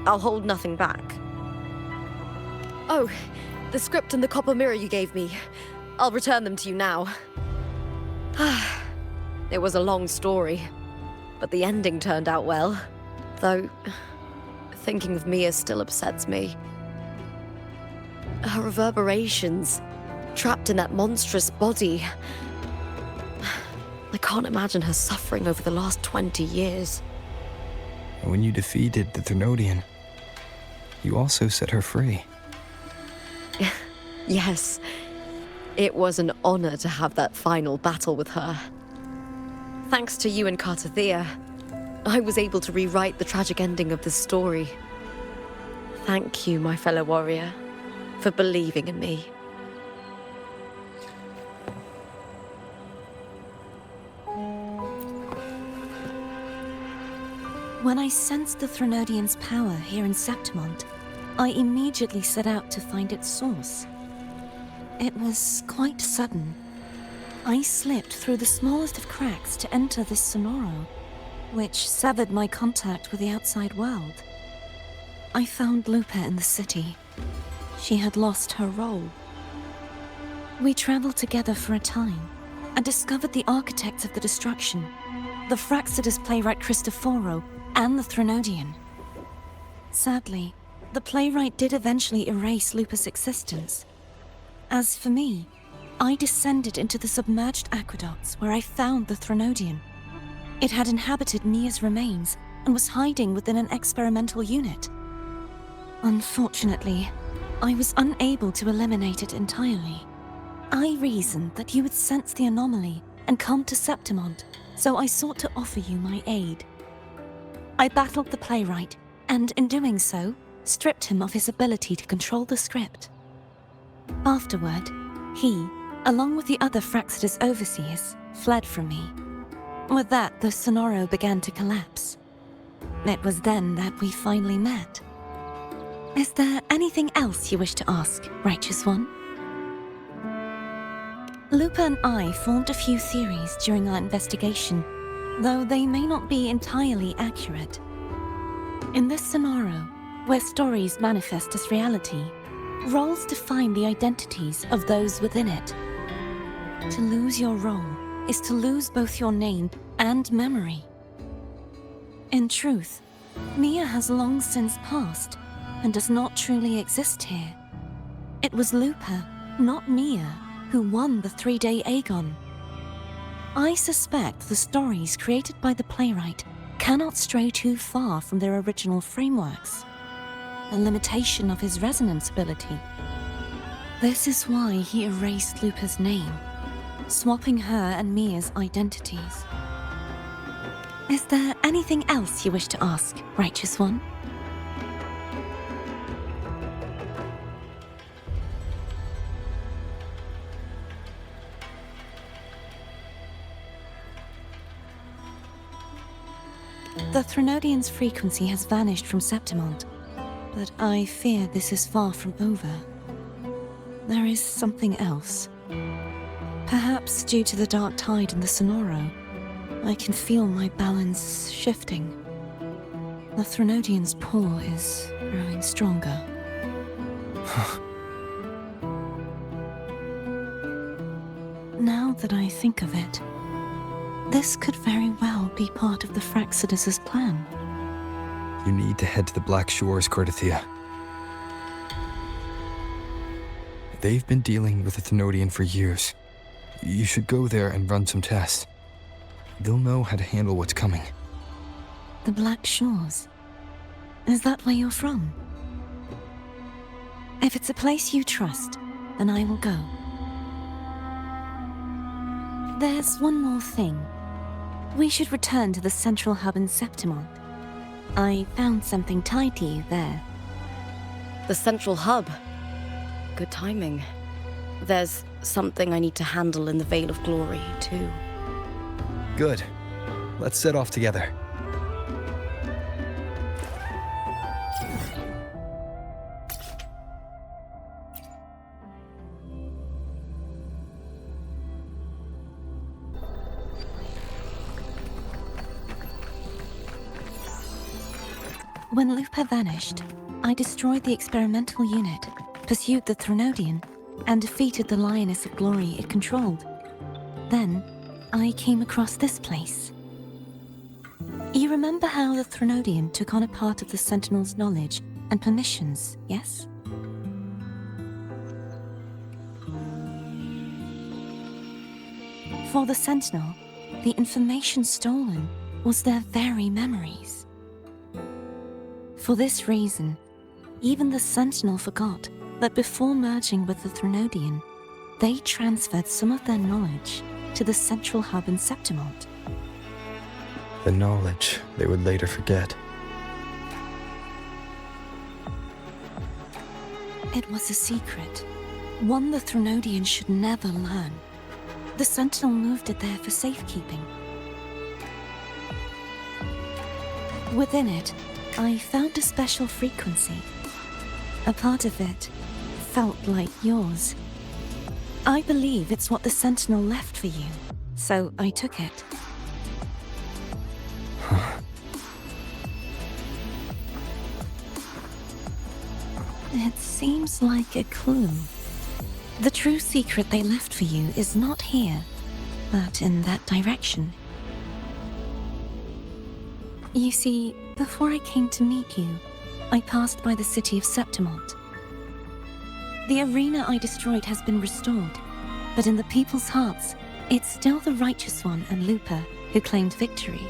I'll hold nothing back. Oh, the script and the copper mirror you gave me. I'll return them to you now. It was a long story, but the ending turned out well. Though, thinking of Mia still upsets me. Her reverberations, trapped in that monstrous body. I can't imagine her suffering over the last 20 years. When you defeated the Threnodian, you also set her free. Yes, it was an honor to have that final battle with her. Thanks to you and Cartothea, I was able to rewrite the tragic ending of this story. Thank you, my fellow warrior, for believing in me. When I sensed the Threnodian's power here in Septimont, I immediately set out to find its source. It was quite sudden. I slipped through the smallest of cracks to enter this Sonoro, which severed my contact with the outside world. I found Lupa in the city. She had lost her role. We traveled together for a time and discovered the architects of the destruction, the Fractsidus playwright Cristoforo and the Threnodian. Sadly, the playwright did eventually erase Lupa's existence. As for me, I descended into the submerged aqueducts where I found the Threnodian. It had inhabited Mia's remains and was hiding within an experimental unit. Unfortunately, I was unable to eliminate it entirely. I reasoned that you would sense the anomaly and come to Septimont, so I sought to offer you my aid. I battled the playwright, and in doing so, stripped him of his ability to control the script. Afterward, he, along with the other Fractsidus overseers, fled from me. With that, the Sonoro began to collapse. It was then that we finally met. Is there anything else you wish to ask, Righteous One? Lupa and I formed a few theories during our investigation, though they may not be entirely accurate. In this Sonoro, where stories manifest as reality, roles define the identities of those within it. To lose your role is to lose both your name and memory. In truth, Mia has long since passed, and does not truly exist here. It was Lupa, not Mia, who won the 3-day Aegon. I suspect the stories created by the playwright cannot stray too far from their original frameworks, a limitation of his resonance ability. This is why he erased Lupa's name, swapping her and Mia's identities. Is there anything else you wish to ask, Righteous One? The Threnodian's frequency has vanished from Septimont, but I fear this is far from over. There is something else. Perhaps due to the dark tide in the Sonoro, I can feel my balance shifting. The Threnodian's pull is growing stronger. Now that I think of it, this could very well be part of the Fraxidus' plan. You need to head to the Black Shores, Cordothea. They've been dealing with the Thenodian for years. You should go there and run some tests. They'll know how to handle what's coming. The Black Shores? Is that where you're from? If it's a place you trust, then I will go. There's one more thing. We should return to the central hub in Septimont. I found something tied to you there. The central hub. Good timing. There's something I need to handle in the Veil of Glory, too. Good. Let's set off together. When Lupa vanished, I destroyed the experimental unit, pursued the Threnodian, and defeated the Lioness of Glory it controlled. Then, I came across this place. You remember how the Threnodian took on a part of the Sentinel's knowledge and permissions, yes? For the Sentinel, the information stolen was their very memories. For this reason, even the Sentinel forgot that before merging with the Threnodian, they transferred some of their knowledge to the central hub in Septimont. The knowledge they would later forget. It was a secret, one the Threnodian should never learn. The Sentinel moved it there for safekeeping. Within it, I found a special frequency. A part of it felt like yours. I believe it's what the Sentinel left for you, so I took it. It seems like a clue. The true secret they left for you is not here, but in that direction. You see, before I came to meet you, I passed by the city of Septimont. The arena I destroyed has been restored, but in the people's hearts, it's still the Righteous One and Lupa who claimed victory.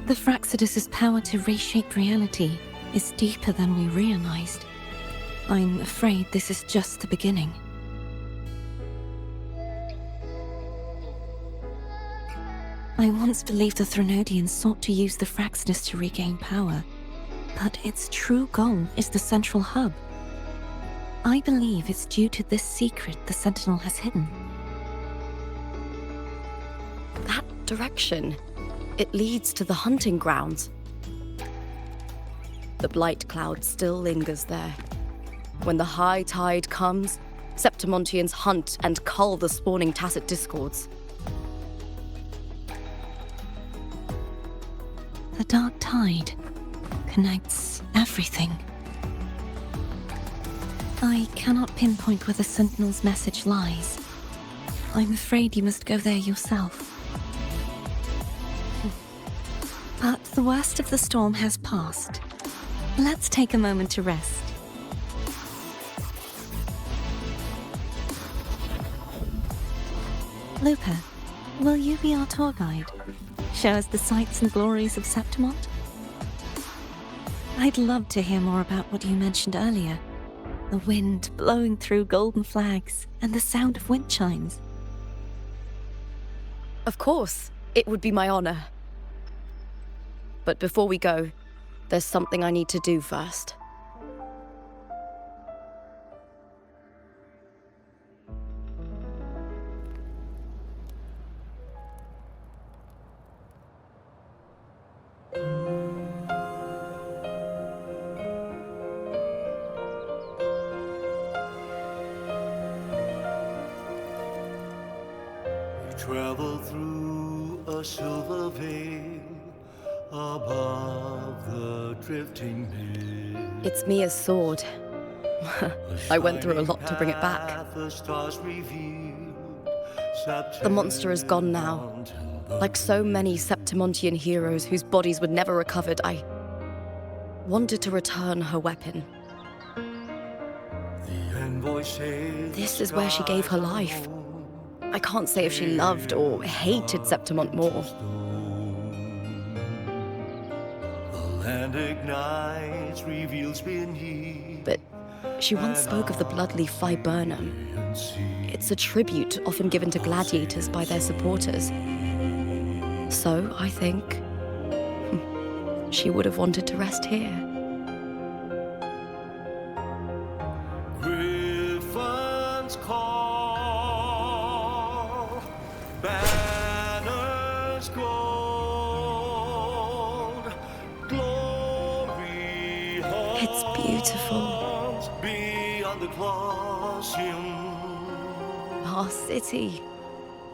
The Fraxidus' power to reshape reality is deeper than we realized. I'm afraid this is just the beginning. I once believed the Threnodians sought to use the Fraxidus to regain power, but its true goal is the central hub. I believe it's due to this secret the Sentinel has hidden. That direction. It leads to the hunting grounds. The blight cloud still lingers there. When the high tide comes, Septimontians hunt and cull the spawning tacit discords. The dark tide connects everything. I cannot pinpoint where the Sentinel's message lies. I'm afraid you must go there yourself. But the worst of the storm has passed. Let's take a moment to rest. Lupa, will you be our tour guide? Show us the sights and glories of Septimont? I'd love to hear more about what you mentioned earlier. The wind blowing through golden flags and the sound of wind chimes. Of course, it would be my honor. But before we go, there's something I need to do first. Travel through a silver veil above the drifting mist. It's Mia's sword. I went through a lot to bring it back. The monster is gone now. Like so many Septimontian heroes whose bodies were never recovered, I wanted to return her weapon. This is where she gave her life. I can't say if she loved or hated Septimont more. But she once spoke of the bloodleaf viburnum. It's a tribute often given to gladiators by their supporters. So, I think, she would have wanted to rest here. Banners gold, glory It's beautiful. beyond the Colosseum. Our city.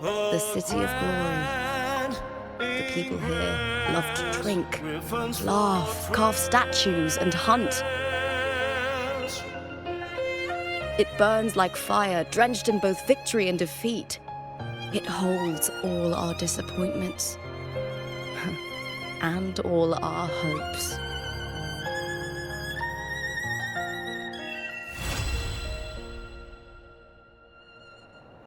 The city of glory. The people here love to drink, laugh, carve statues, and hunt. It burns like fire, drenched in both victory and defeat. It holds all our disappointments and all our hopes.